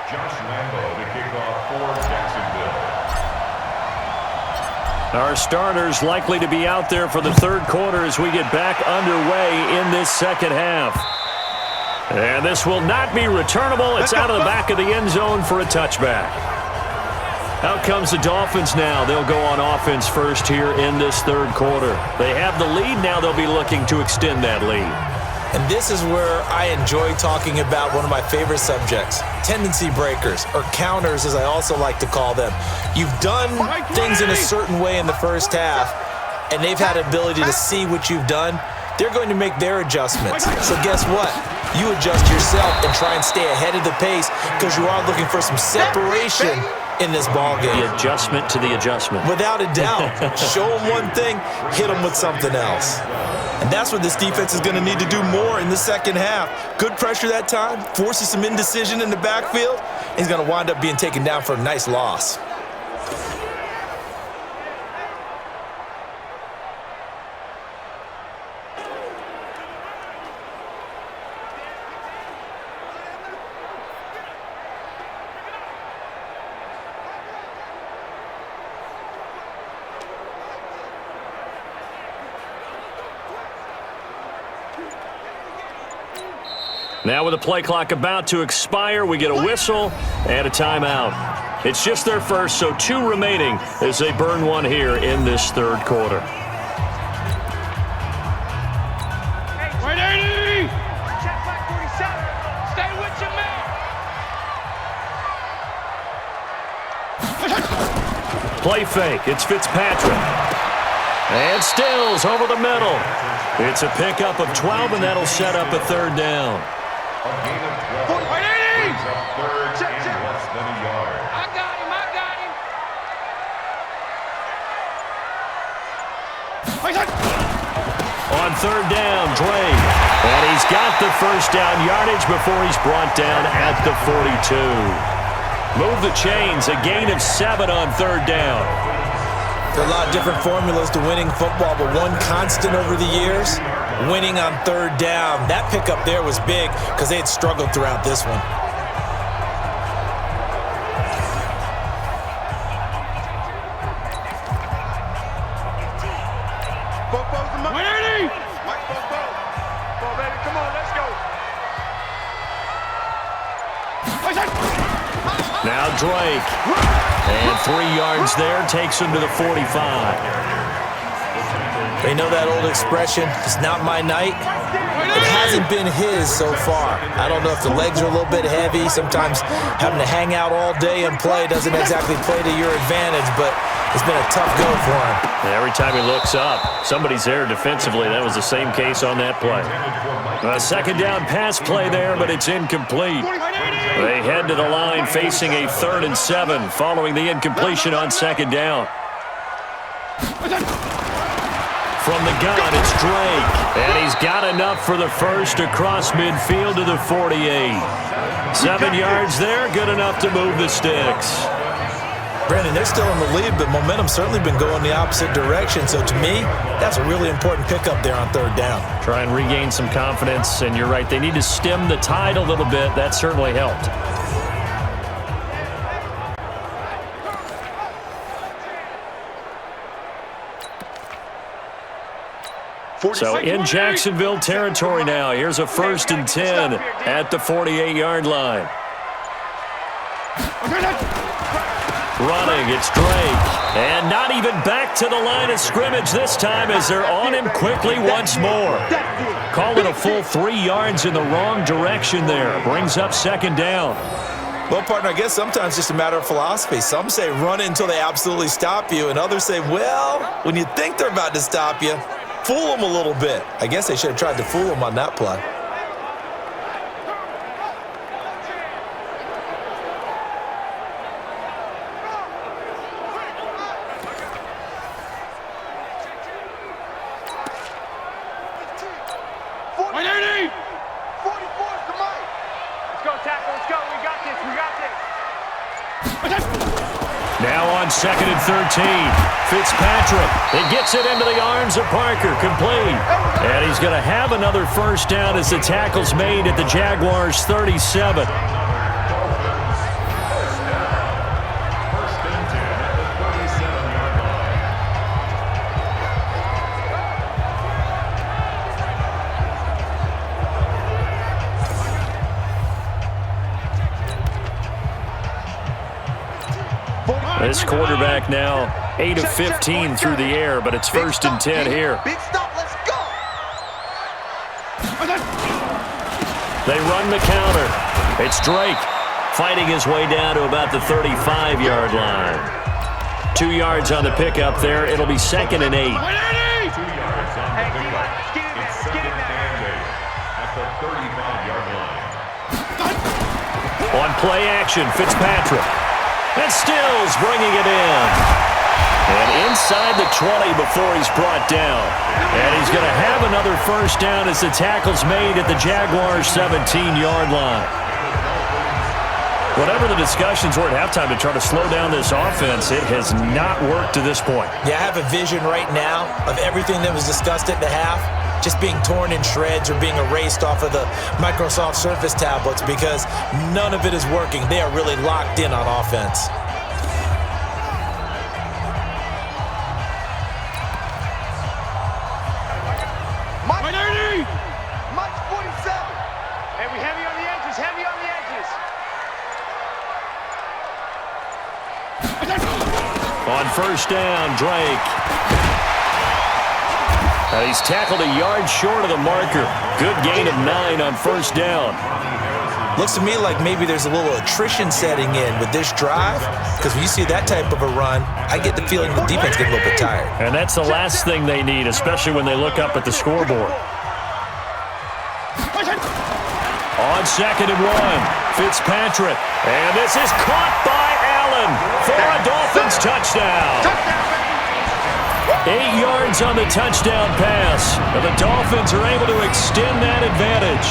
Josh Lambo to kick off for Jacksonville. Our starters likely to be out there for the third quarter as we get back underway in this second half. And this will not be returnable. It's out of the back of the end zone for a touchback. Out comes the Dolphins now. They'll go on offense first here in this third quarter. They have the lead. Now they'll be looking to extend that lead. And this is where I enjoy talking about one of my favorite subjects, tendency breakers, or counters as I also like to call them. You've done things in a certain way in the first half, and they've had the ability to see what you've done. They're going to make their adjustments. So guess what? You adjust yourself and try and stay ahead of the pace because you are looking for some separation in this ball game. The adjustment to the adjustment. Without a doubt. Show them one thing, hit them with something else. And that's what this defense is going to need to do more in the second half. Good pressure that time, forces some indecision in the backfield. He's going to wind up being taken down for a nice loss. Now with the play clock about to expire, we get a whistle and a timeout. It's just their first, so 2 remaining as they burn one here in this third quarter. Right 80! Check back 47. Stay with your man. Play fake. It's Fitzpatrick. And Stills over the middle. It's a pickup of 12, and that'll set up a third down. A gain of 12. Brings up third and less than a yard. I got him. On third down, Drake. And he's got the first down yardage before he's brought down at the 42. Move the chains, a gain of 7 on third down. There are a lot of different formulas to winning football, but one constant over the years, winning on third down. That pickup there was big because they had struggled throughout this one. Bobo's the money. 180! Mike Bobo. Come on, baby. Come on, let's go. Now Drake. And 3 yards there, takes him to the 45. They know that old expression, it's not my night. It hasn't been his so far. I don't know if the legs are a little bit heavy. Sometimes having to hang out all day and play doesn't exactly play to your advantage, but it's been a tough go for him. Every time he looks up, somebody's there defensively. That was the same case on that play. A second down pass play there, but it's incomplete. They head to the line facing a 3rd and 7 following the incompletion on second down. From the gun, it's Drake. And he's got enough for the first across midfield to the 48. 7 yards there, good enough to move the sticks. Brandon, they're still in the lead, but momentum's certainly been going the opposite direction. So to me, that's a really important pickup there on third down. Try and regain some confidence, and you're right, they need to stem the tide a little bit. That certainly helped. So in Jacksonville territory now. Here's a 1st and 10 at the 48-yard line. Running, it's Drake. And not even back to the line of scrimmage this time as they're on him quickly once more. Call it a full 3 yards in the wrong direction there. Brings up second down. Well, partner, I guess sometimes it's just a matter of philosophy. Some say run it until they absolutely stop you, and others say, well, when you think they're about to stop you, fool them a little bit. I guess they should have tried to fool them on that play. Now on 2nd and 13, Fitzpatrick. It gets it into the arms of Parker, complete. And he's going to have another first down as the tackle's made at the Jaguars' 37. This quarterback now 8 of 15 through the air, but it's 1st and 10 here. Big stop, let's go. They run the counter. It's Drake fighting his way down to about the 35-yard line. 2 yards on the pickup there. It'll be 2nd and 8. 2 yards on the pickup. It's 2nd and 8 at the 35-yard line. On play action, Fitzpatrick. And Stills bringing it in. And inside the 20 before he's brought down. And he's going to have another 1st down as the tackle's made at the Jaguars' 17-yard line. Whatever the discussions were at halftime to try to slow down this offense, it has not worked to this point. Yeah, I have a vision right now of everything that was discussed at the half just being torn in shreds or being erased off of the Microsoft Surface tablets because none of it is working. They are really locked in on offense. Mike's 47. And we heavy on the edges, heavy on the edges. On 1st down, Drake. He's tackled a yard short of the marker. Good gain of 9 on 1st down. Looks to me like maybe there's a little attrition setting in with this drive because when you see that type of a run, I get the feeling the defense gets a little bit tired. And that's the last thing they need, especially when they look up at the scoreboard. On 2nd and 1, Fitzpatrick. And this is caught by Allen for a Dolphins touchdown. 8 yards on the touchdown pass. And the Dolphins are able to extend that advantage.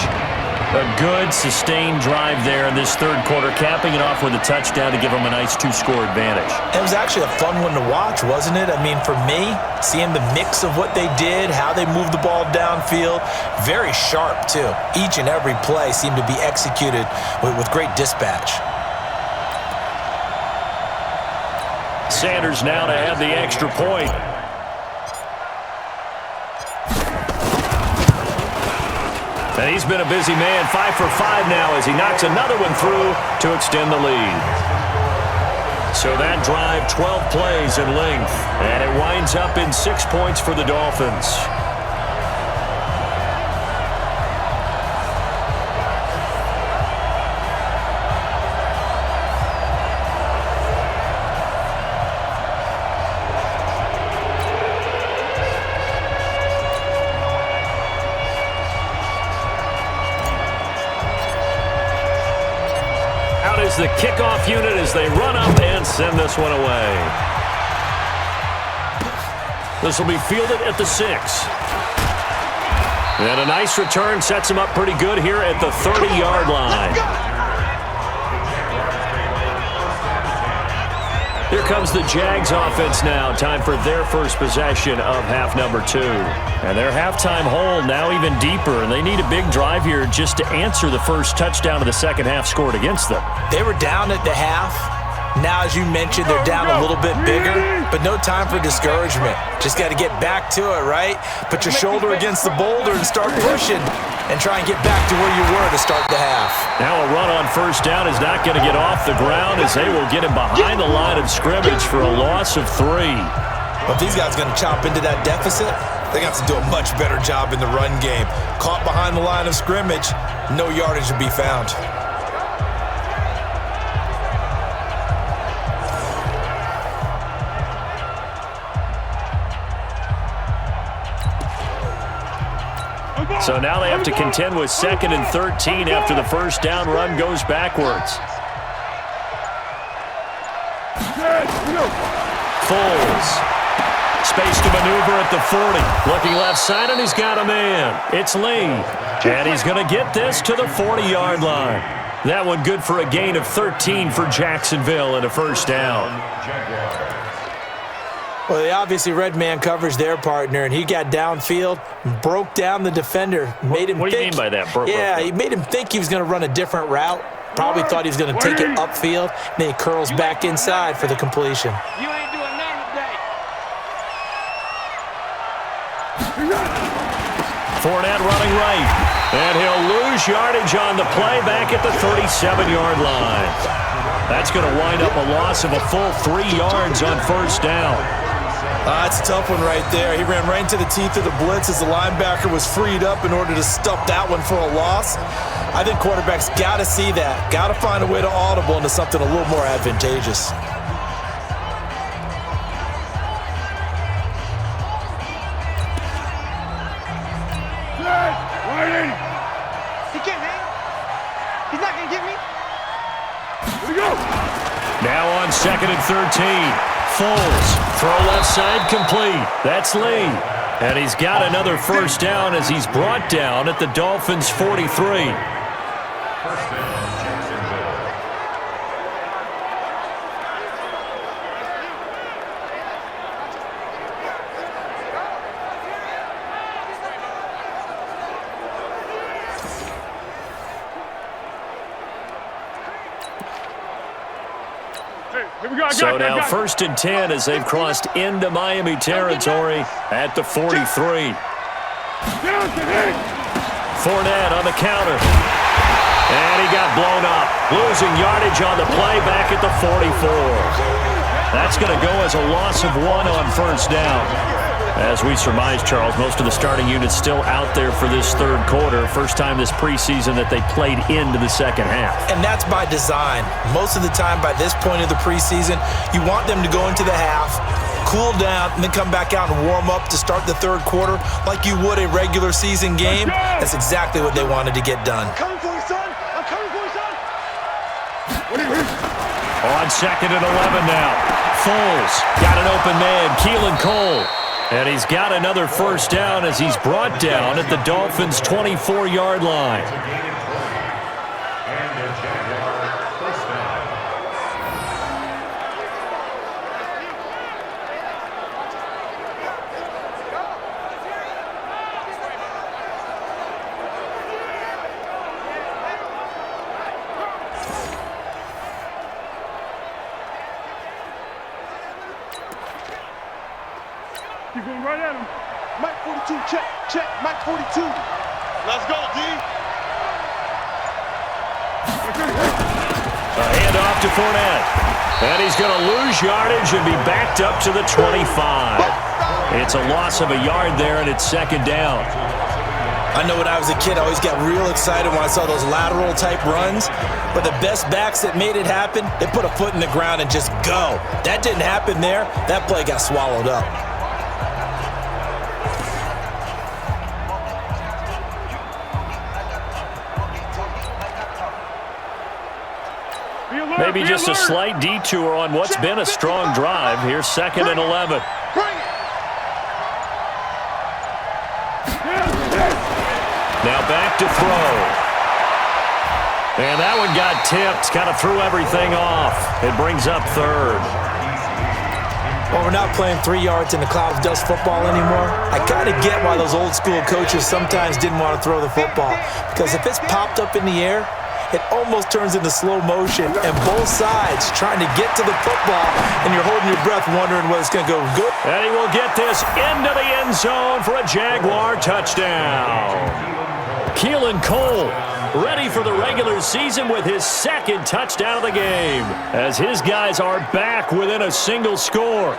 A good, sustained drive there in this 3rd quarter, capping it off with a touchdown to give them a nice 2-score advantage. It was actually a fun one to watch, wasn't it? I mean, for me, seeing the mix of what they did, how they moved the ball downfield, very sharp, too. Each and every play seemed to be executed with great dispatch. Sanders now to have the extra point. And he's been a busy man, 5 for 5 now as he knocks another one through to extend the lead. So that drive, 12 plays in length, and it winds up in 6 points for the Dolphins. The kickoff unit as they run up and send this one away. This will be fielded at the 6. And a nice return sets him up pretty good here at the 30-yard line. Here comes the Jags offense now. Time for their first possession of half number 2. And their halftime hole now even deeper, and they need a big drive here just to answer the first touchdown of the second half scored against them. They were down at the half. Now, as you mentioned, they're down a little bit bigger, but no time for discouragement. Just got to get back to it, right? Put your shoulder against the boulder and start pushing and try and get back to where you were to start the half. Now a run on 1st down is not going to get off the ground as they will get him behind the line of scrimmage for a loss of 3. Well, if these guys are going to chop into that deficit, they got to do a much better job in the run game. Caught behind the line of scrimmage, no yardage to be found. So now they have to contend with 2nd and 13 after the 1st down run goes backwards. Foles. Space to maneuver at the 40. Looking left side, and he's got a man. It's Lee. And he's going to get this to the 40-yard line. That one good for a gain of 13 for Jacksonville and a 1st down. Well, they obviously red man coverage their partner, and he got downfield, broke down the defender, made him What do you think, mean by that? he made him think he was going to run a different route. Probably thought he was going to take it upfield. Then he curls back inside for the completion. You ain't doing nothing today. Fournette running right. And he'll lose yardage on the play back at the 37-yard line. That's going to wind up a loss of a full 3 yards on first down. That's a tough one right there. He ran right into the teeth of the blitz as the linebacker was freed up in order to stuff that one for a loss. I think quarterbacks got to see that. Got to find a way to audible into something a little more advantageous. He can't hang. He's not going to get me. Here we go. Now on 2nd and 13. Foles, throw left side complete. That's Lee. And he's got another first down as he's brought down at the Dolphins' 43. First down, Jacksonville. So now 1st and 10 as they've crossed into Miami territory at the 43. Fournette on the counter. And he got blown up. Losing yardage on the play back at the 44. That's going to go as a loss of 1 on first down. As we surmise, Charles, most of the starting units still out there for this 3rd quarter. First time this preseason that they played into the 2nd half. And that's by design. Most of the time by this point of the preseason, you want them to go into the half, cool down, and then come back out and warm up to start the 3rd quarter like you would a regular season game. That's exactly what they wanted to get done. I'm coming for you, son. I'm coming for you, son. On 2nd and 11 now. Foles got an open man, Keelan Cole. And he's got another first down as he's brought down at the Dolphins' 24-yard line. And the Jaguar first down. Keep going right at him. Mike 42, check, check, Mike 42. Let's go, D. A handoff to Fournette. And he's going to lose yardage and be backed up to the 25. It's a loss of a yard there, and it's 2nd down. I know when I was a kid, I always got real excited when I saw those lateral-type runs. But the best backs that made it happen, they put a foot in the ground and just go. That didn't happen there. That play got swallowed up. Maybe just a slight detour on what's been a strong drive. Here's 2nd and 11. Now back to throw. And that one got tipped. Kind of threw everything off. It brings up 3rd. Well, we're not playing 3 yards in a cloud of dust football anymore. I kind of get why those old school coaches sometimes didn't want to throw the football. Because if it's popped up in the air, it almost turns into slow motion, and both sides trying to get to the football, and you're holding your breath wondering whether it's going to go good. And he will get this into the end zone for a Jaguar touchdown. Keelan Cole ready for the regular season with his 2nd touchdown of the game, as his guys are back within a single score.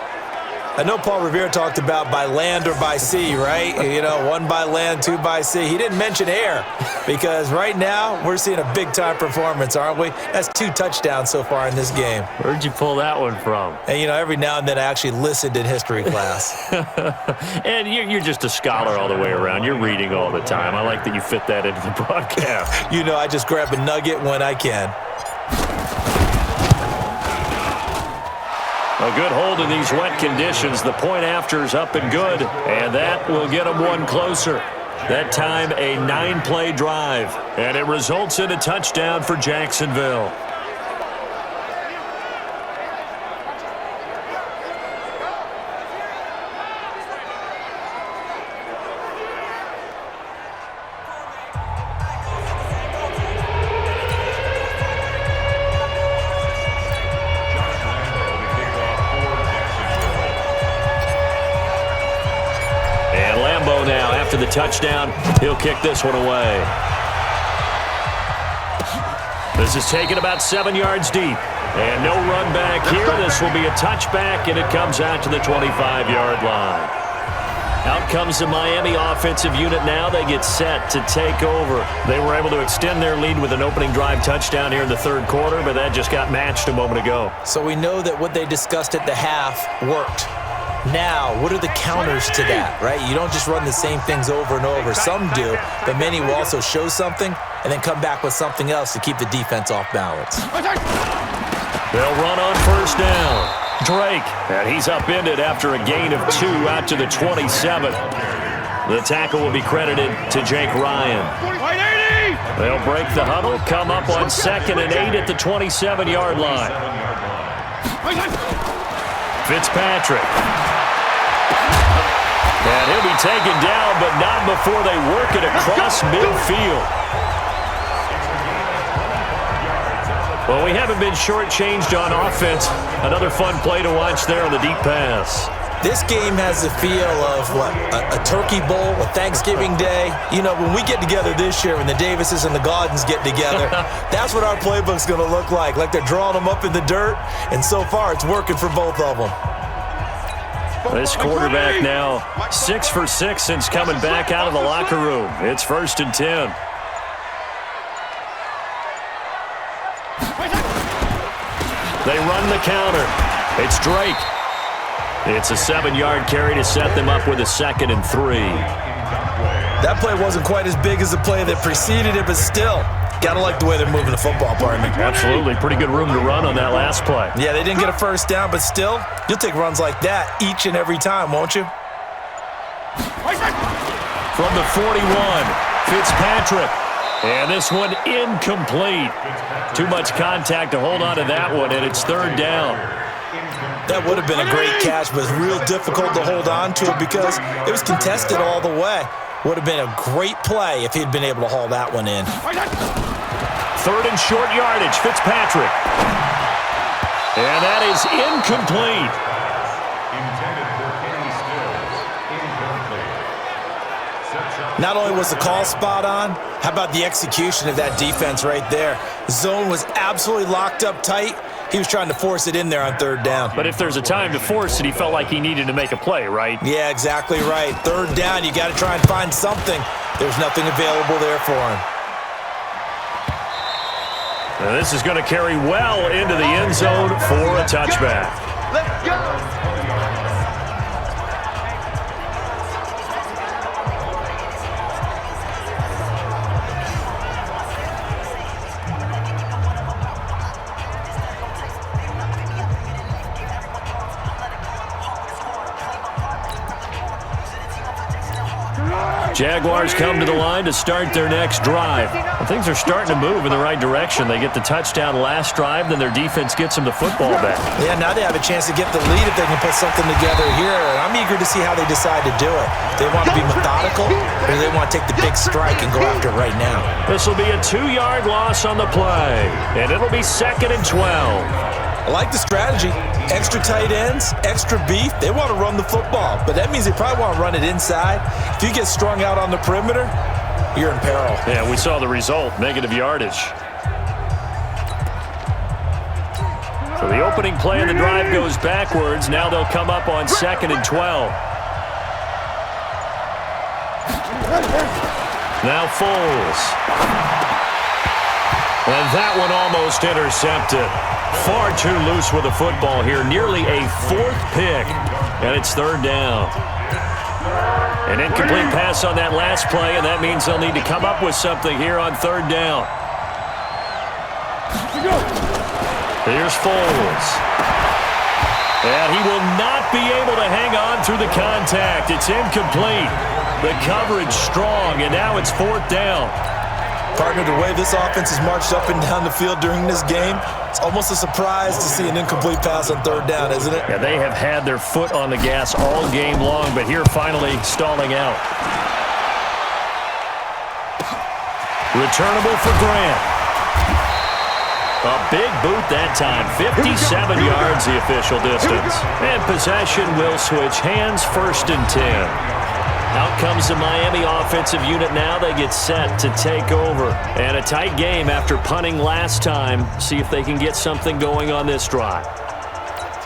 I know Paul Revere talked about by land or by sea, right? You know, 1 by land, 2 by sea. He didn't mention air because right now we're seeing a big-time performance, aren't we? That's 2 touchdowns so far in this game. Where'd you pull that one from? And, you know, every now and then I actually listened in history class. And you're just a scholar all the way around. You're reading all the time. I like that you fit that into the broadcast. You know, I just grab a nugget when I can. A good hold in these wet conditions. The point after is up and good, and that will get them 1 closer. That time a 9-play drive, and it results in a touchdown for Jacksonville. Now after the touchdown, he'll kick this one away. This is taken about 7 yards deep. And no run back here. This will be a touchback, and it comes out to the 25-yard line. Out comes the Miami offensive unit now. They get set to take over. They were able to extend their lead with an opening drive touchdown here in the third quarter, but that just got matched a moment ago. So we know that what they discussed at the half worked. Now, what are the counters to that, right? You don't just run the same things over and over. Some do, but many will also show something and then come back with something else to keep the defense off balance. They'll run on first down. Drake, and he's upended after a gain of 2 out to the 27. The tackle will be credited to Jake Ryan. They'll break the huddle, come up on 2nd and 8 at the 27-yard line. Fitzpatrick. And he'll be taken down, but not before they work it across midfield. Well, we haven't been shortchanged on offense. Another fun play to watch there on the deep pass. This game has the feel of, what, a turkey bowl, a Thanksgiving day. You know, when we get together this year, when the Davises and the Gaudens get together, that's what our playbook's going to look like they're drawing them up in the dirt, and so far it's working for both of them. This quarterback now 6 for 6 since coming back out of the locker room. It's 1st and 10. They run the counter. It's Drake. It's a 7-yard carry to set them up with a 2nd and 3. That play wasn't quite as big as the play that preceded it, but still, gotta like the way they're moving the football, partner. Absolutely. Pretty good room to run on that last play. Yeah, they didn't get a first down, but still, you'll take runs like that each and every time, won't you? From the 41, Fitzpatrick. And this one incomplete. Too much contact to hold on to that one, and it's 3rd down. That would have been a great catch, but it's real difficult to hold on to it because it was contested all the way. Would have been a great play if he'd been able to haul that one in. 3rd and short yardage, Fitzpatrick. And that is incomplete. Not only was the call spot on, how about the execution of that defense right there? Zone was absolutely locked up tight. He was trying to force it in there on 3rd down. But if there's a time to force it, he felt like he needed to make a play, right? Yeah, exactly right. 3rd down, you got to try and find something. There's nothing available there for him. Now this is going to carry well into the end zone for a touchback. Let's go. Jaguars come to the line to start their next drive. Well, things are starting to move in the right direction. They get the touchdown last drive, then their defense gets them the football back. Yeah, now they have a chance to get the lead if they can put something together here. I'm eager to see how they decide to do it. They want to be methodical, or they want to take the big strike and go after it right now. This will be a 2-yard loss on the play, and it'll be 2nd and 12. I like the strategy. Extra tight ends, extra beef. They want to run the football, but that means they probably want to run it inside. If you get strung out on the perimeter, you're in peril. Yeah, we saw the result, negative yardage. So the opening play of the drive goes backwards. Now they'll come up on 2nd and 12. Now Foles. And that one almost intercepted. Far too loose with the football here. Nearly a 4th pick. And it's 3rd down. An incomplete pass on that last play, and that means they'll need to come up with something here on 3rd down. Here's Foles. And he will not be able to hang on through the contact. It's incomplete. The coverage strong, and now it's 4th down. Partner, the way this offense has marched up and down the field during this game, it's almost a surprise to see an incomplete pass on 3rd down, isn't it? Yeah, they have had their foot on the gas all game long, but here finally stalling out. Returnable for Grant. A big boot that time. 57 yards the official distance. And possession will switch hands, 1st and 10. Out comes the Miami offensive unit now. They get set to take over. And a tight game after punting last time. See if they can get something going on this drive.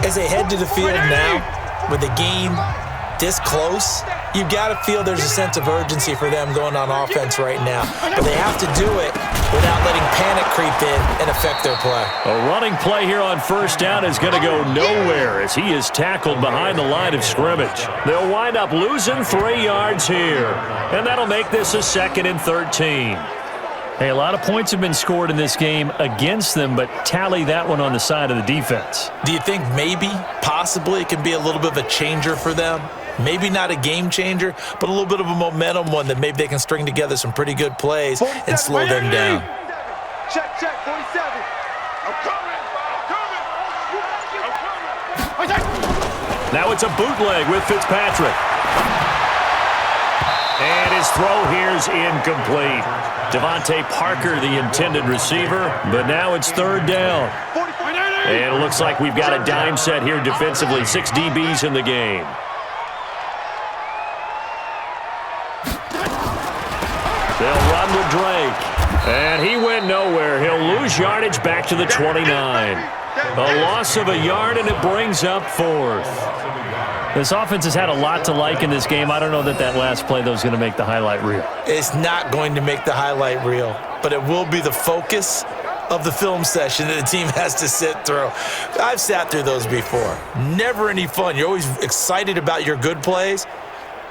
As they head to the field now, with the game this close, you've got to feel there's a sense of urgency for them going on offense right now. But they have to do it without letting panic creep in and affect their play. A running play here on first down is going to go nowhere as he is tackled behind the line of scrimmage. They'll wind up losing 3 yards here, and that'll make this a 2nd and 13. Hey, a lot of points have been scored in this game against them, but tally that one on the side of the defense. Do you think maybe, possibly, it can be a little bit of a changer for them? Maybe not a game changer, but a little bit of a momentum one that maybe they can string together some pretty good plays and slow them down. Check, 47. I'm coming. Now it's a bootleg with Fitzpatrick. And his throw here's incomplete. Devontae Parker, the intended receiver, but now it's 3rd down. And it looks like we've got a dime set here defensively. 6 DBs in the game. They'll run with Drake. And he went nowhere. He'll lose yardage back to the 29. A loss of a yard, and it brings up 4th. This offense has had a lot to like in this game. I don't know that last play, though, is going to make the highlight reel. It's not going to make the highlight reel, but it will be the focus of the film session that the team has to sit through. I've sat through those before. Never any fun. You're always excited about your good plays,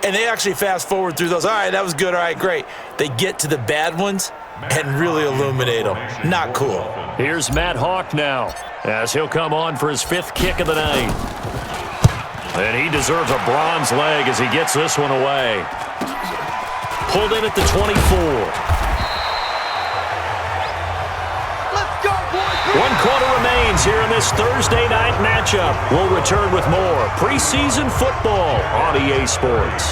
and they actually fast forward through those. All right, that was good. All right, great. They get to the bad ones and really illuminate them. Not cool. Here's Matt Hawk now as he'll come on for his 5th kick of the night. And he deserves a bronze leg as he gets this one away. Pulled in at the 24. Let's go, boys. 1 quarter remains here in this Thursday night matchup. We'll return with more preseason football on EA Sports.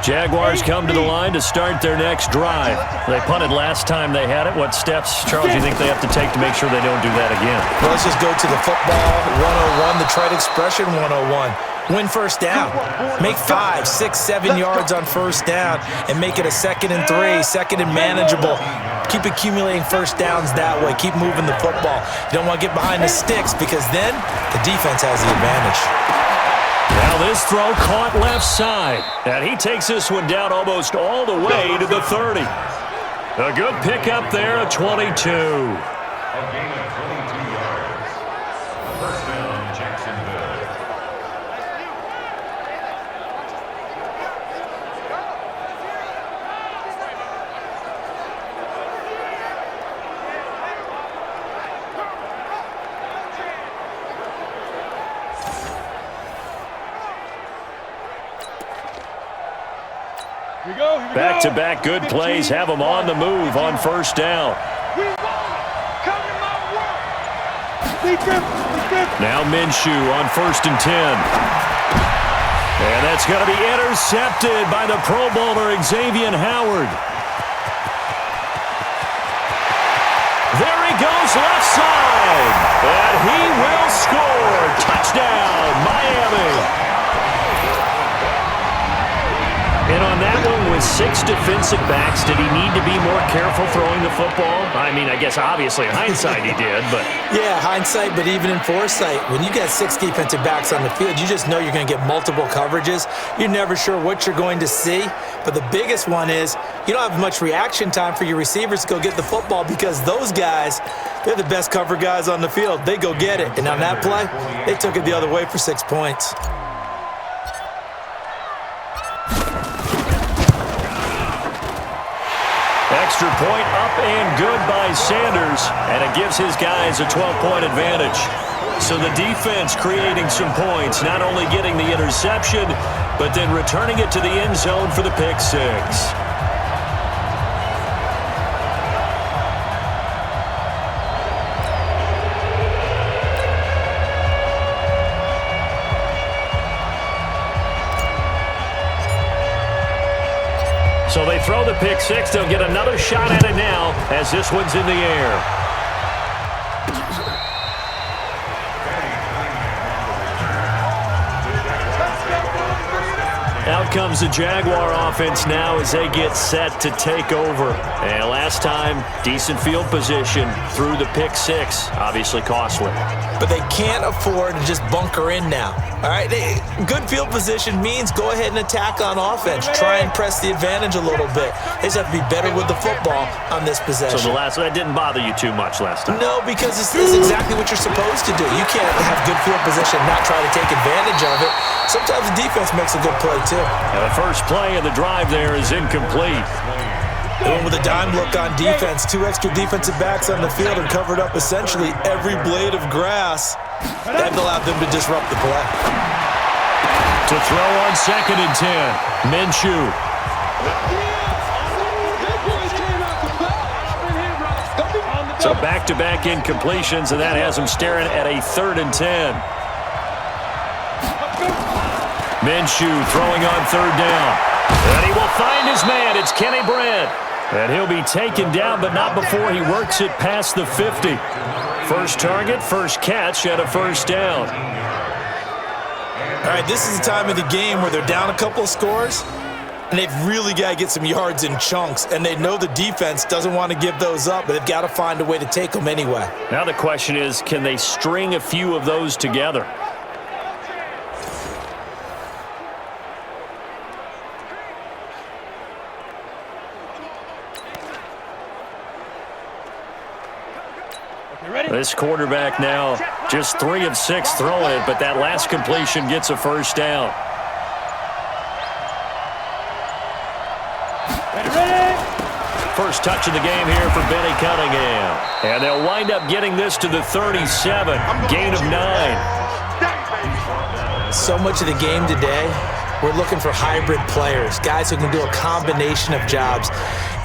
Jaguars come to the line to start their next drive. They punted last time they had it. What steps, Charles, do you think they have to take to make sure they don't do that again? Well, let's just go to the football 101, the trite expression 101. Win first down. Make 5, 6, 7 yards on first down and make it a 2nd and 3, 2nd and manageable. Keep accumulating first downs that way. Keep moving the football. You don't want to get behind the sticks because then the defense has the advantage. Now this throw caught left side. And he takes this one down almost all the way to the 30. A good pickup there, a 22. A gain of 22 yards. First down, Jacksonville. Back-to-back good plays have them on the move on first down. Now Minshew on 1st and 10. And that's going to be intercepted by the Pro Bowler Xavier Howard. There he goes left side. And he will score. Touchdown, Miami. And on that one, with 6 defensive backs, did he need to be more careful throwing the football? I mean, I guess obviously in hindsight he did, but... Yeah, hindsight, but even in foresight, when you got 6 defensive backs on the field, you just know you're going to get multiple coverages. You're never sure what you're going to see. But the biggest one is you don't have much reaction time for your receivers to go get the football because those guys, they're the best cover guys on the field. They go get it. And on that play, they took it the other way for 6 points. Extra point up and good by Sanders, and it gives his guys a 12-point advantage. So the defense creating some points, not only getting the interception, but then returning it to the end zone for the pick 6. So they throw the pick six. They'll get another shot at it now as this one's in the air. Out comes the Jaguar offense now as they get set to take over. And last time, decent field position through the pick six. Obviously costly. But they can't afford to just bunker in now. All right, good field position means go ahead and attack on offense. Try and press the advantage a little bit. They just have to be better with the football on this possession. So that didn't bother you too much last time? No, because this is exactly what you're supposed to do. You can't have good field position and not try to take advantage of it. Sometimes the defense makes a good play, too. And the first play of the drive there is incomplete. Going with a dime look on defense. 2 extra defensive backs on the field and covered up essentially every blade of grass. That allowed them to disrupt the play. To throw on 2nd and 10. Minshew. So back-to-back incompletions, and that has him staring at a 3rd and 10. Minshew throwing on 3rd down. And he will find his man. It's Kenny Brent. And he'll be taken down, but not before he works it past the 50. First target, first catch at a 1st down. All right, this is the time of the game where they're down a couple of scores, and they've really got to get some yards in chunks, and they know the defense doesn't want to give those up, but they've got to find a way to take them anyway. Now the question is, can they string a few of those together? This quarterback now just 3 of 6 throwing it, but that last completion gets a 1st down. First touch of the game here for Benny Cunningham. And they'll wind up getting this to the 37. Gain of 9. So much of the game today, we're looking for hybrid players, guys who can do a combination of jobs.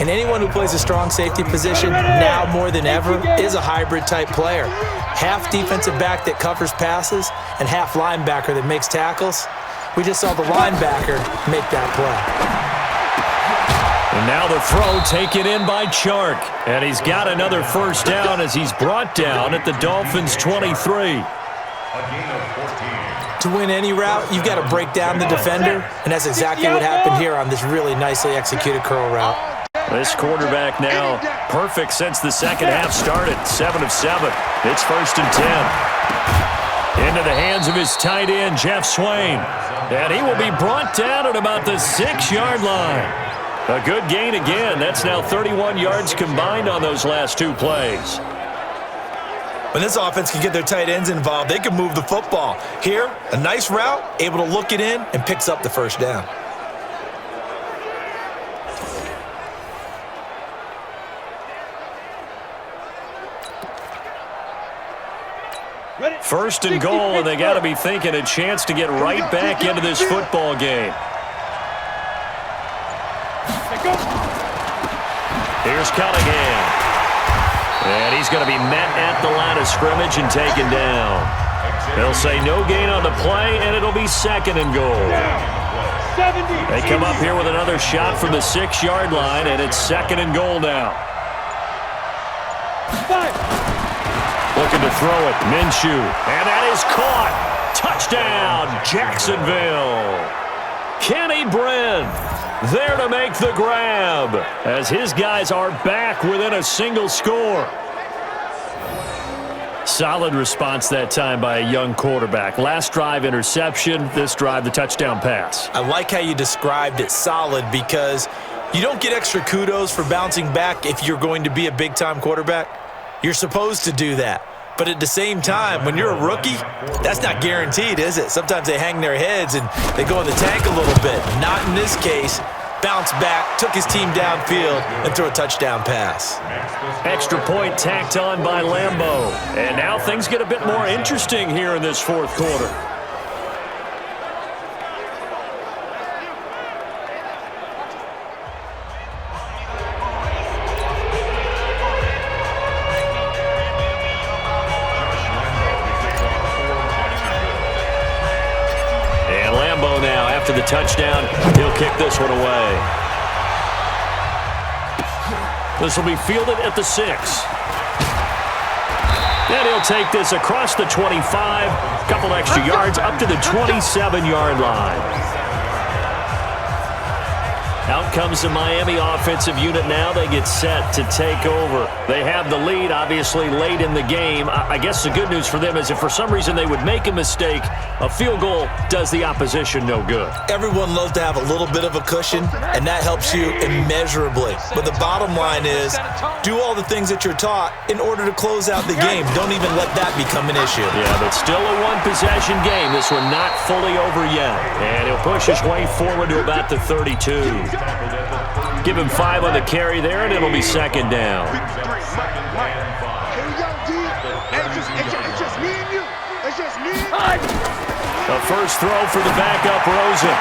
And anyone who plays a strong safety position, now more than ever, is a hybrid-type player. Half defensive back that covers passes and half linebacker that makes tackles. We just saw the linebacker make that play. And now the throw taken in by Chark. And he's got another 1st down as he's brought down at the Dolphins' 23. To win any route, you've got to break down the defender, and that's exactly what happened here on this really nicely executed curl route. This quarterback now perfect since the second half started. 7 of 7. It's 1st and 10. Into the hands of his tight end, Jeff Swain. And he will be brought down at about the 6-yard line. A good gain again. That's now 31 yards combined on those last 2 plays. When this offense can get their tight ends involved, they can move the football. Here, a nice route, able to look it in, and picks up the 1st down. First and goal, and they got to be thinking a chance to get right back into this football game. Here's Cunningham. And he's going to be met at the line of scrimmage and taken down. They'll say no gain on the play, and it'll be 2nd and goal. They come up here with another shot from the 6-yard line, and it's 2nd and goal now. Looking to throw it, Minshew. And that is caught. Touchdown, Jacksonville. Kenny Brent there to make the grab as his guys are back within a single score. Solid response that time by a young quarterback. Last drive, interception. This drive, the touchdown pass. I like how you described it, solid, because you don't get extra kudos for bouncing back if you're going to be a big-time quarterback. You're supposed to do that. But at the same time, when you're a rookie, that's not guaranteed, is it? Sometimes they hang their heads and they go in the tank a little bit. Not in this case. Bounced back, took his team downfield, and threw a touchdown pass. Extra point tacked on by Lambeau. And now things get a bit more interesting here in this 4th quarter. After the touchdown, he'll kick this one away. This will be fielded at the 6. And he'll take this across the 25, a couple extra yards up to the 27-yard line. Out comes the Miami offensive unit now. They get set to take over. They have the lead, obviously, late in the game. I guess the good news for them is if for some reason they would make a mistake, a field goal does the opposition no good. Everyone loves to have a little bit of a cushion, and that helps you immeasurably. But the bottom line is, do all the things that you're taught in order to close out the game. Don't even let that become an issue. Yeah, but still a one-possession game. This one not fully over yet. And he'll push his way forward to about the 32. Give him 5 on the carry there, and it'll be second down. Here we go, D. It's just me and you. It's just me and you. The first throw for the backup, Rosen.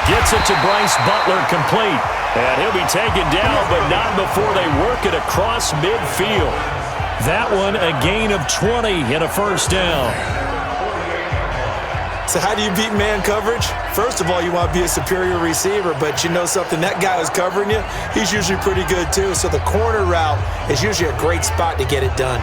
Gets it to Bryce Butler, complete. And he'll be taken down, but not before they work it across midfield. That one a gain of 20 and a first down. So how do you beat man coverage? First of all, you want to be a superior receiver, but you know something, that guy who's covering you, he's usually pretty good too. So the corner route is usually a great spot to get it done.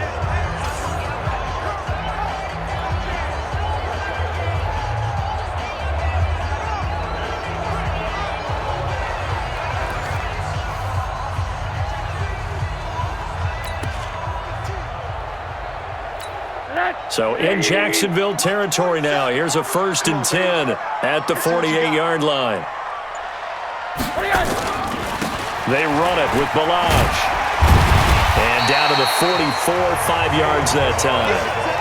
So in Jacksonville territory now. Here's a 1st and 10 at the 48-yard line. They run it with Balaj. And down to the 44, 5 yards that time.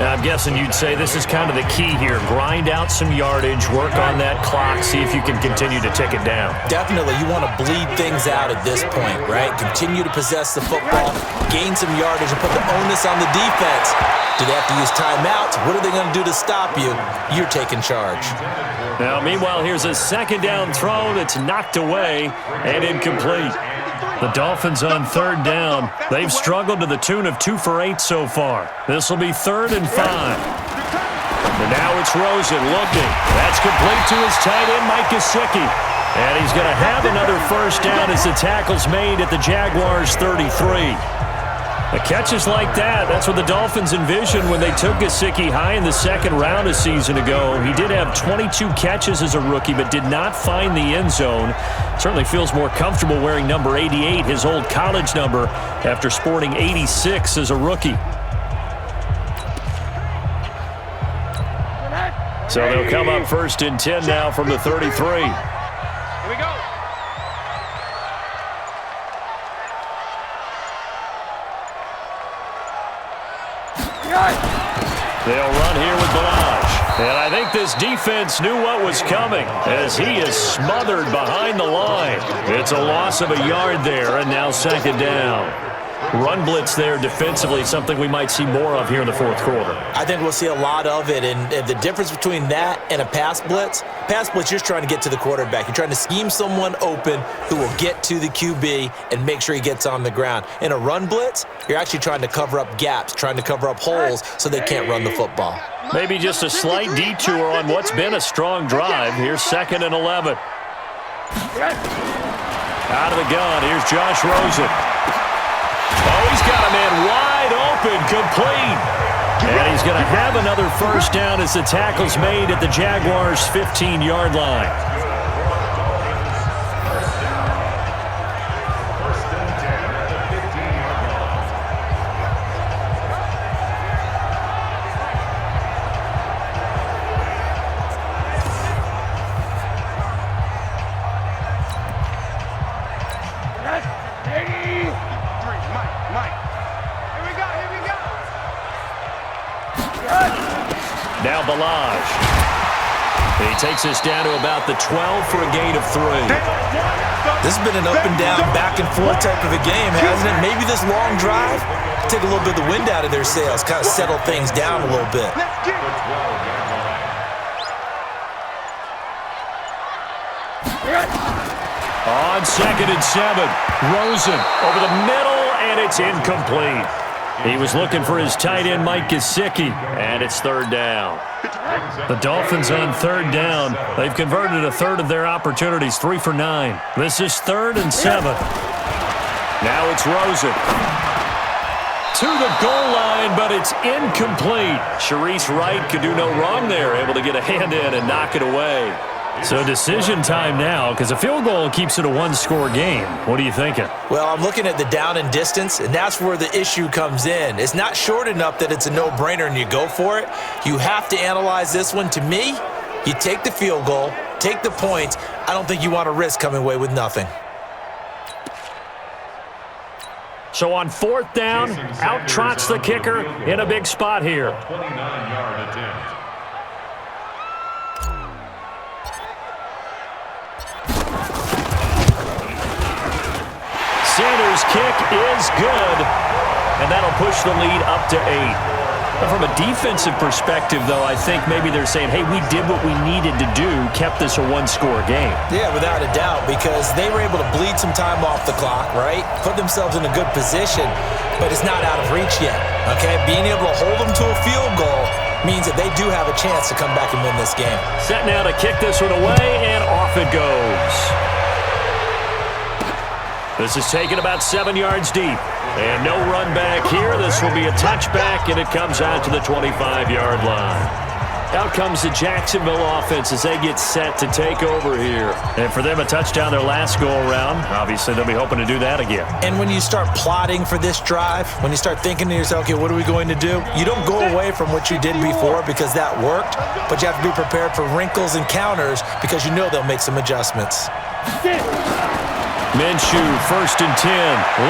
Now, I'm guessing you'd say this is kind of the key here. Grind out some yardage, work on that clock, see if you can continue to tick it down. Definitely. You want to bleed things out at this point, right? Continue to possess the football, gain some yardage, and put the onus on the defense. Do they have to use timeouts? What are they going to do to stop you? You're taking charge. Now, meanwhile, here's a second down throw that's knocked away and incomplete. The Dolphins on 3rd down. They've struggled to the tune of 2 for 8 so far. This will be 3rd and 5. And now it's Rosen looking. That's complete to his tight end, Mike Gesicki. And he's going to have another first down as the tackle's made at the Jaguars' 33. The catches like that, that's what the Dolphins envisioned when they took Gesicki high in the 2nd round a season ago. He did have 22 catches as a rookie, but did not find the end zone. Certainly feels more comfortable wearing number 88, his old college number, after sporting 86 as a rookie. So they'll come up 1st and 10 now from the 33. Here we go. They'll run here with Balaj. And I think this defense knew what was coming as he is smothered behind the line. It's a loss of a yard there, and now 2nd down. Run blitz there defensively, something we might see more of here in the 4th quarter. I think we'll see a lot of it, and the difference between that and a pass blitz, you're just trying to get to the quarterback. You're trying to scheme someone open who will get to the QB and make sure he gets on the ground. In a run blitz, you're actually trying to cover up gaps, trying to cover up holes so they can't run the football. Maybe just a slight detour on what's been a strong drive. Here's 2nd and 11. Out of the gun, here's Josh Rosen. Oh, he's got a man wide open, complete. And he's going to have another first down as the tackle's made at the Jaguars' 15-yard line. Now Balaj. He takes us down to about the 12 for a gain of 3. This has been an up and down, back and forth type of a game, hasn't it? Maybe this long drive, take a little bit of the wind out of their sails, kind of settle things down a little bit. On 2nd and 7, Rosen over the middle, and it's incomplete. He was looking for his tight end, Mike Gesicki, and it's 3rd down. The Dolphins on 3rd down. They've converted a third of their opportunities, 3 for 9. This is 3rd and 7. Now it's Rosen. To the goal line, but it's incomplete. Sharice Wright could do no wrong there, able to get a hand in and knock it away. So decision time now, because a field goal keeps it a one-score game. What are you thinking? Well, I'm looking at the down and distance, and that's where the issue comes in. It's not short enough that it's a no-brainer and you go for it. You have to analyze this one. To me, you take the field goal, take the points. I don't think you want to risk coming away with nothing. So on fourth down, out trots the kicker in a big spot here. 29-yard attempt. Sanders' kick is good, and that'll push the lead up to 8. But from a defensive perspective, though, I think maybe they're saying, hey, we did what we needed to do, kept this a one-score game. Yeah, without a doubt, because they were able to bleed some time off the clock, right? Put themselves in a good position, but it's not out of reach yet, okay? Being able to hold them to a field goal means that they do have a chance to come back and win this game. Set now to kick this one away, and off it goes. This is taken about 7 yards deep. And no run back here. This will be a touchback, and it comes out to the 25-yard line. Out comes the Jacksonville offense as they get set to take over here. And for them, a touchdown their last go-around. Obviously, they'll be hoping to do that again. And when you start plotting for this drive, when you start thinking to yourself, okay, what are we going to do? You don't go away from what you did before because that worked, but you have to be prepared for wrinkles and counters because you know they'll make some adjustments. Minshew, 1st and 10.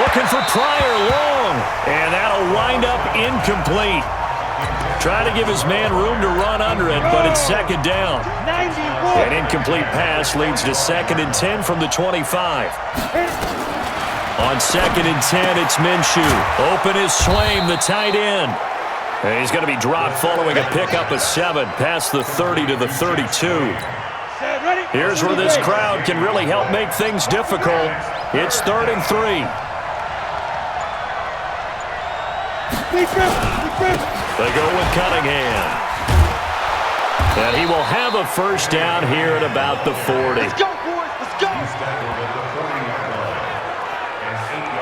Looking for Pryor long. And that'll wind up incomplete. Trying to give his man room to run under it, but it's 2nd down. An incomplete pass leads to 2nd and 10 from the 25. On 2nd and 10, it's Minshew. Open is Swaim, the tight end. And he's going to be dropped following a pickup of 7 past the 30 to the 32. Here's where this crowd can really help make things difficult. It's 3rd and 3. They go with Cunningham. And he will have a first down here at about the 40. Let's go, boys. Let's go.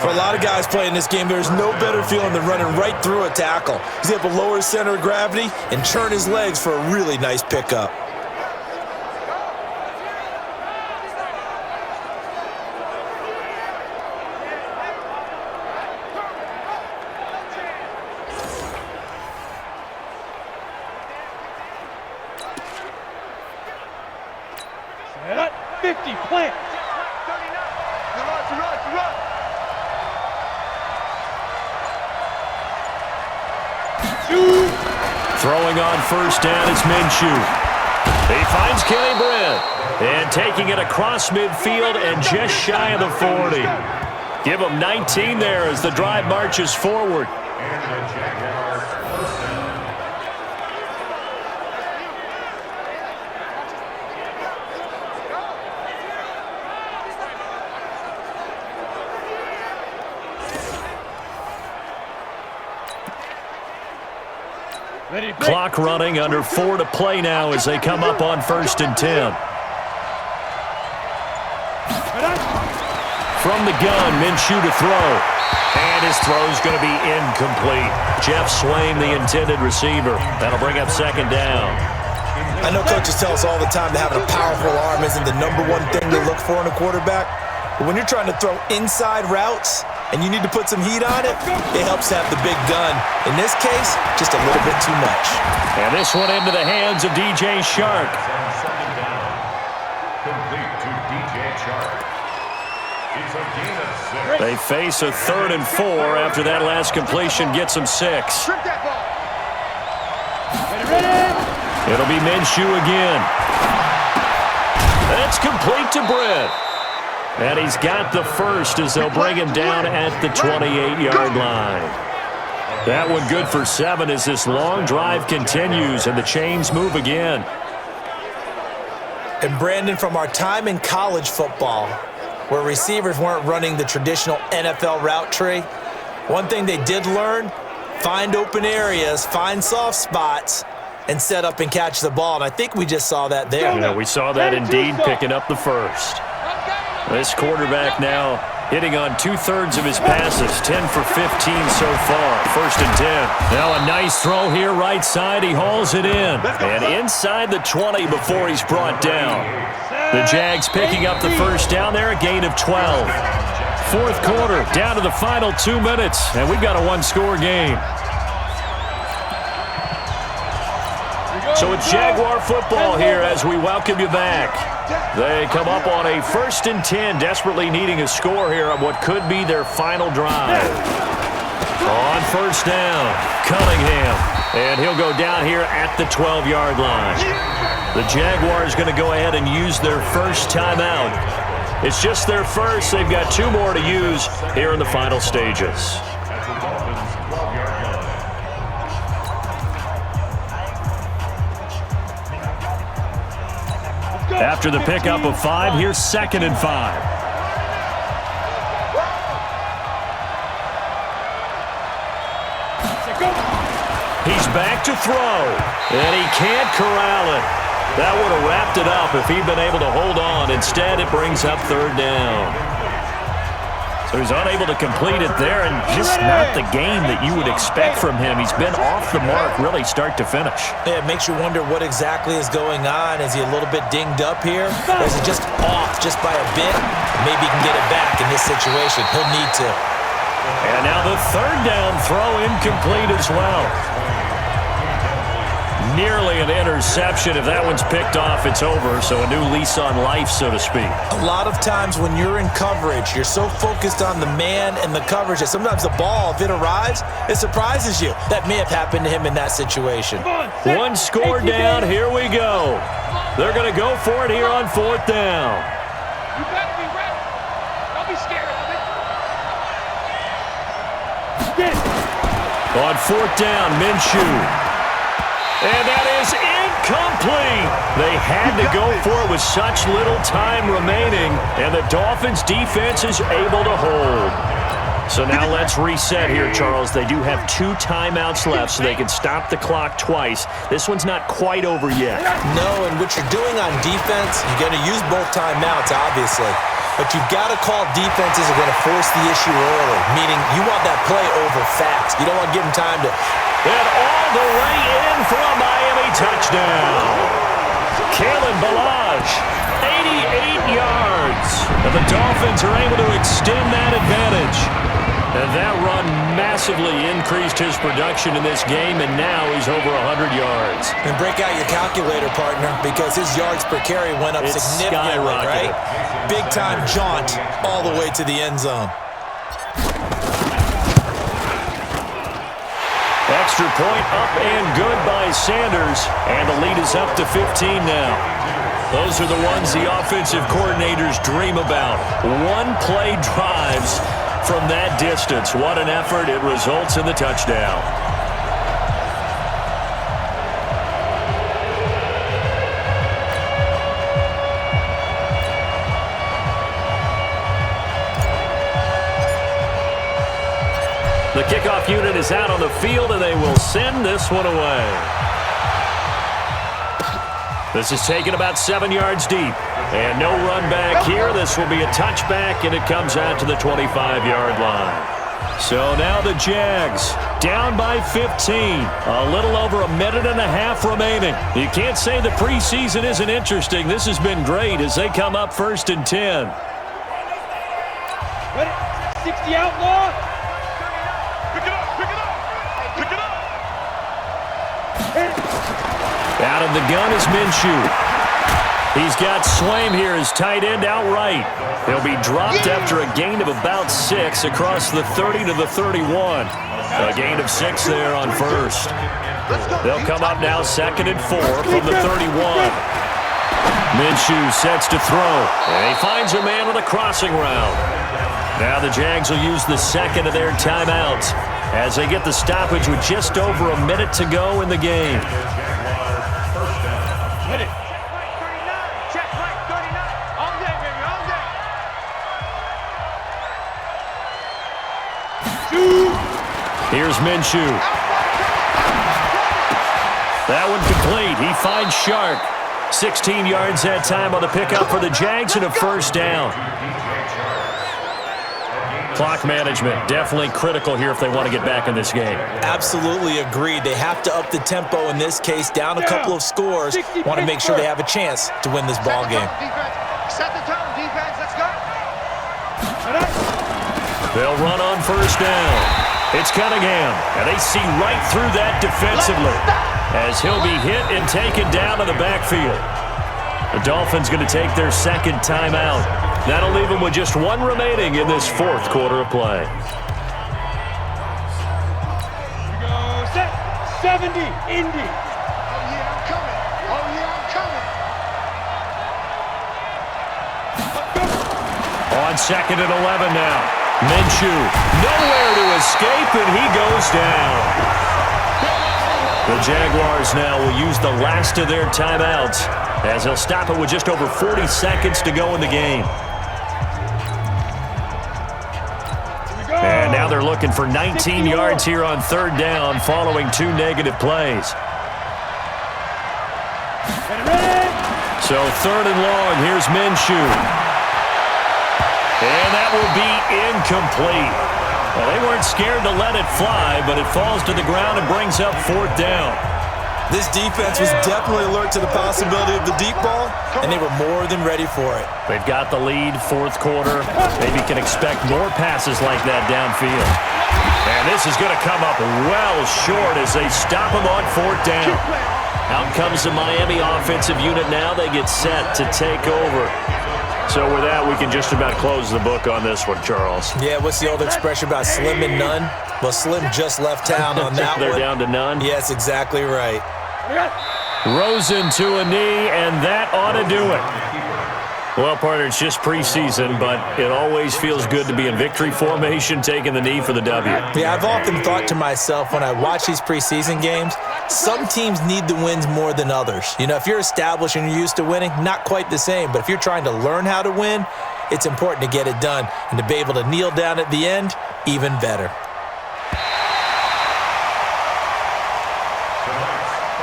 For a lot of guys playing this game, there's no better feeling than running right through a tackle. He's able to lower his center of gravity and turn his legs for a really nice pickup. Set up, 50, plant. Throwing on first down is Minshew. He finds Kenny Britt. And taking it across midfield and just shy of the 40. Give him 19 there as the drive marches forward. Clock running, under 4 to play now as they come up on 1st and 10. From the gun, Minshew to throw. And his throw's going to be incomplete. Jeff Swaim, the intended receiver. That'll bring up 2nd down. I know coaches tell us all the time that having a powerful arm isn't the #1 thing to look for in a quarterback. But when you're trying to throw inside routes and you need to put some heat on it, it helps to have the big gun. In this case, just a little bit too much. And this one into the hands of DJ Shark. Complete to DJ Shark. It's a gain of 6. They face a 3rd and 4 after that last completion gets them 6. Trick that ball. It'll be Minshew again. That's complete to Britt. And he's got the first as they'll bring him down at the 28-yard line. That one good for 7 as this long drive continues and the chains move again. And Brandon, from our time in college football, where receivers weren't running the traditional NFL route tree, one thing they did learn, find open areas, find soft spots, and set up and catch the ball. And I think we just saw that there. Yeah, we saw that indeed, picking up the first. This quarterback now hitting on 2/3 of his passes, 10 for 15 so far. 1st and 10. Now a nice throw here right side. He hauls it in. And inside the 20 before he's brought down. The Jags picking up the first down there, a gain of 12. 4th quarter, down to the final 2 minutes, and we've got a one-score game. So it's Jaguar football here as we welcome you back. They come up on a 1st and 10, desperately needing a score here on what could be their final drive. On 1st down, Cunningham. And he'll go down here at the 12-yard line. The Jaguars going to go ahead and use their first timeout. It's just their first. They've got 2 more to use here in the final stages. After the pickup of 5, here's 2nd and 5. He's back to throw, and he can't corral it. That would have wrapped it up if he'd been able to hold on. Instead, it brings up 3rd down. So he's unable to complete it there, and just not the game that you would expect from him. He's been off the mark really start to finish. Yeah, it makes you wonder what exactly is going on. Is he a little bit dinged up here? Or is he just off just by a bit? Maybe he can get it back in this situation. He'll need to. And now the 3rd down throw incomplete as well. Nearly an interception. If that one's picked off, it's over. So a new lease on life, so to speak. A lot of times when you're in coverage, you're so focused on the man and the coverage that sometimes the ball, if it arrives, it surprises you. That may have happened to him in that situation. One score down. Here we go. They're going to go for it here on 4th down. You better be ready. Don't be scared of it. On 4th down, Minshew. And that is incomplete. They had to go for it with such little time remaining, and the Dolphins' defense is able to hold. So now let's reset here, Charles. They do have 2 timeouts left, so they can stop the clock twice. This one's not quite over yet. No, and what you're doing on defense, you're going to use both timeouts, obviously. But you've got to call defenses are going to force the issue early, meaning you want that play over fast. You don't want to give them time to... And all the way in for a Miami touchdown. Kalen Ballage, 88 yards. And the Dolphins are able to extend that advantage. And that run massively increased his production in this game, and now he's over 100 yards. And break out your calculator, partner, because his yards per carry went up significantly, right? Big-time jaunt all the way to the end zone. Extra point up and good by Sanders, and the lead is up to 15 now. Those are the ones the offensive coordinators dream about. One-play drives from that distance. What an effort. It results in the touchdown. The kickoff unit is out on the field, and they will send this one away. This is taken about 7 yards deep. And no run back here. This will be a touchback, and it comes out to the 25-yard line. So now the Jags down by 15. A little over a minute and a half remaining. You can't say the preseason isn't interesting. This has been great as they come up 1st and 10. Ready? 60 outlaw. Out of the gun is Minshew. He's got Swaim here as tight end outright. He'll be dropped after a gain of about 6 across the 30 to the 31. A gain of 6 there on 1st. They'll come up now 2nd and 4 from the 31. Minshew sets to throw, and he finds a man on the crossing route. Now the Jags will use the 2nd of their timeouts as they get the stoppage with just over a minute to go in the game. Here's Minshew. That one complete. He finds Shark. 16 yards that time on the pickup for the Jags and a 1st down. Clock management, definitely critical here if they want to get back in this game. Absolutely agreed. They have to up the tempo in this case, down a couple of scores. Want to make sure they have a chance to win this ball game. Set the tone, defense. Let's go. They'll run on first down. It's Cunningham, and they see right through that defensively as he'll be hit and taken down to the backfield. The Dolphins going to take their second timeout. That'll leave them with just one remaining in this fourth quarter of play. We go set. 70, Indy. Oh, yeah, I'm coming. Oh, yeah, I'm coming. On second and 11 now. Minshew, nowhere to escape, and he goes down. The Jaguars now will use the last of their timeouts as they'll stop it with just over 40 seconds to go in the game. And now they're looking for 19 yards here on third down following 2 negative plays. So third and long, here's Minshew. And that will be incomplete. Well, they weren't scared to let it fly, but it falls to the ground and brings up fourth down. This defense was definitely alert to the possibility of the deep ball, and they were more than ready for it. They've got the lead, fourth quarter. Maybe can expect more passes like that downfield. And this is going to come up well short as they stop him on fourth down. Out comes the Miami offensive unit now. They get set to take over. So with that, we can just about close the book on this one, Charles. Yeah, what's the old expression about slim and none? Well, Slim just left town on that They're one. down to none? Yes, exactly right. Rosen to a knee, and that ought to do it. Well, partner, it's just preseason, but it always feels good to be in victory formation, taking the knee for the W. Yeah, I've often thought to myself when I watch these preseason games, some teams need the wins more than others. You know, if you're established and you're used to winning, not quite the same. But if you're trying to learn how to win, it's important to get it done. And to be able to kneel down at the end, even better.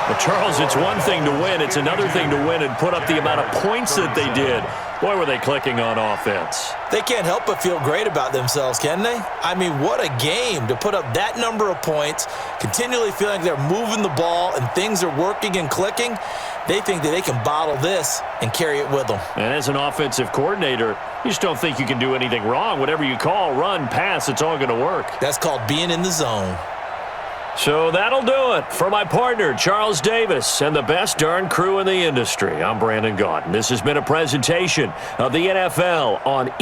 Well, Charles, it's one thing to win. It's another thing to win and put up the amount of points that they did. Boy, were they clicking on offense. They can't help but feel great about themselves, can they? I mean, what a game to put up that number of points, continually feeling they're moving the ball and things are working and clicking. They think that they can bottle this and carry it with them. And as an offensive coordinator, you just don't think you can do anything wrong. Whatever you call, run, pass, it's all going to work. That's called being in the zone. So that'll do it for my partner, Charles Davis, and the best darn crew in the industry. I'm Brandon Gaudin. This has been a presentation of the NFL on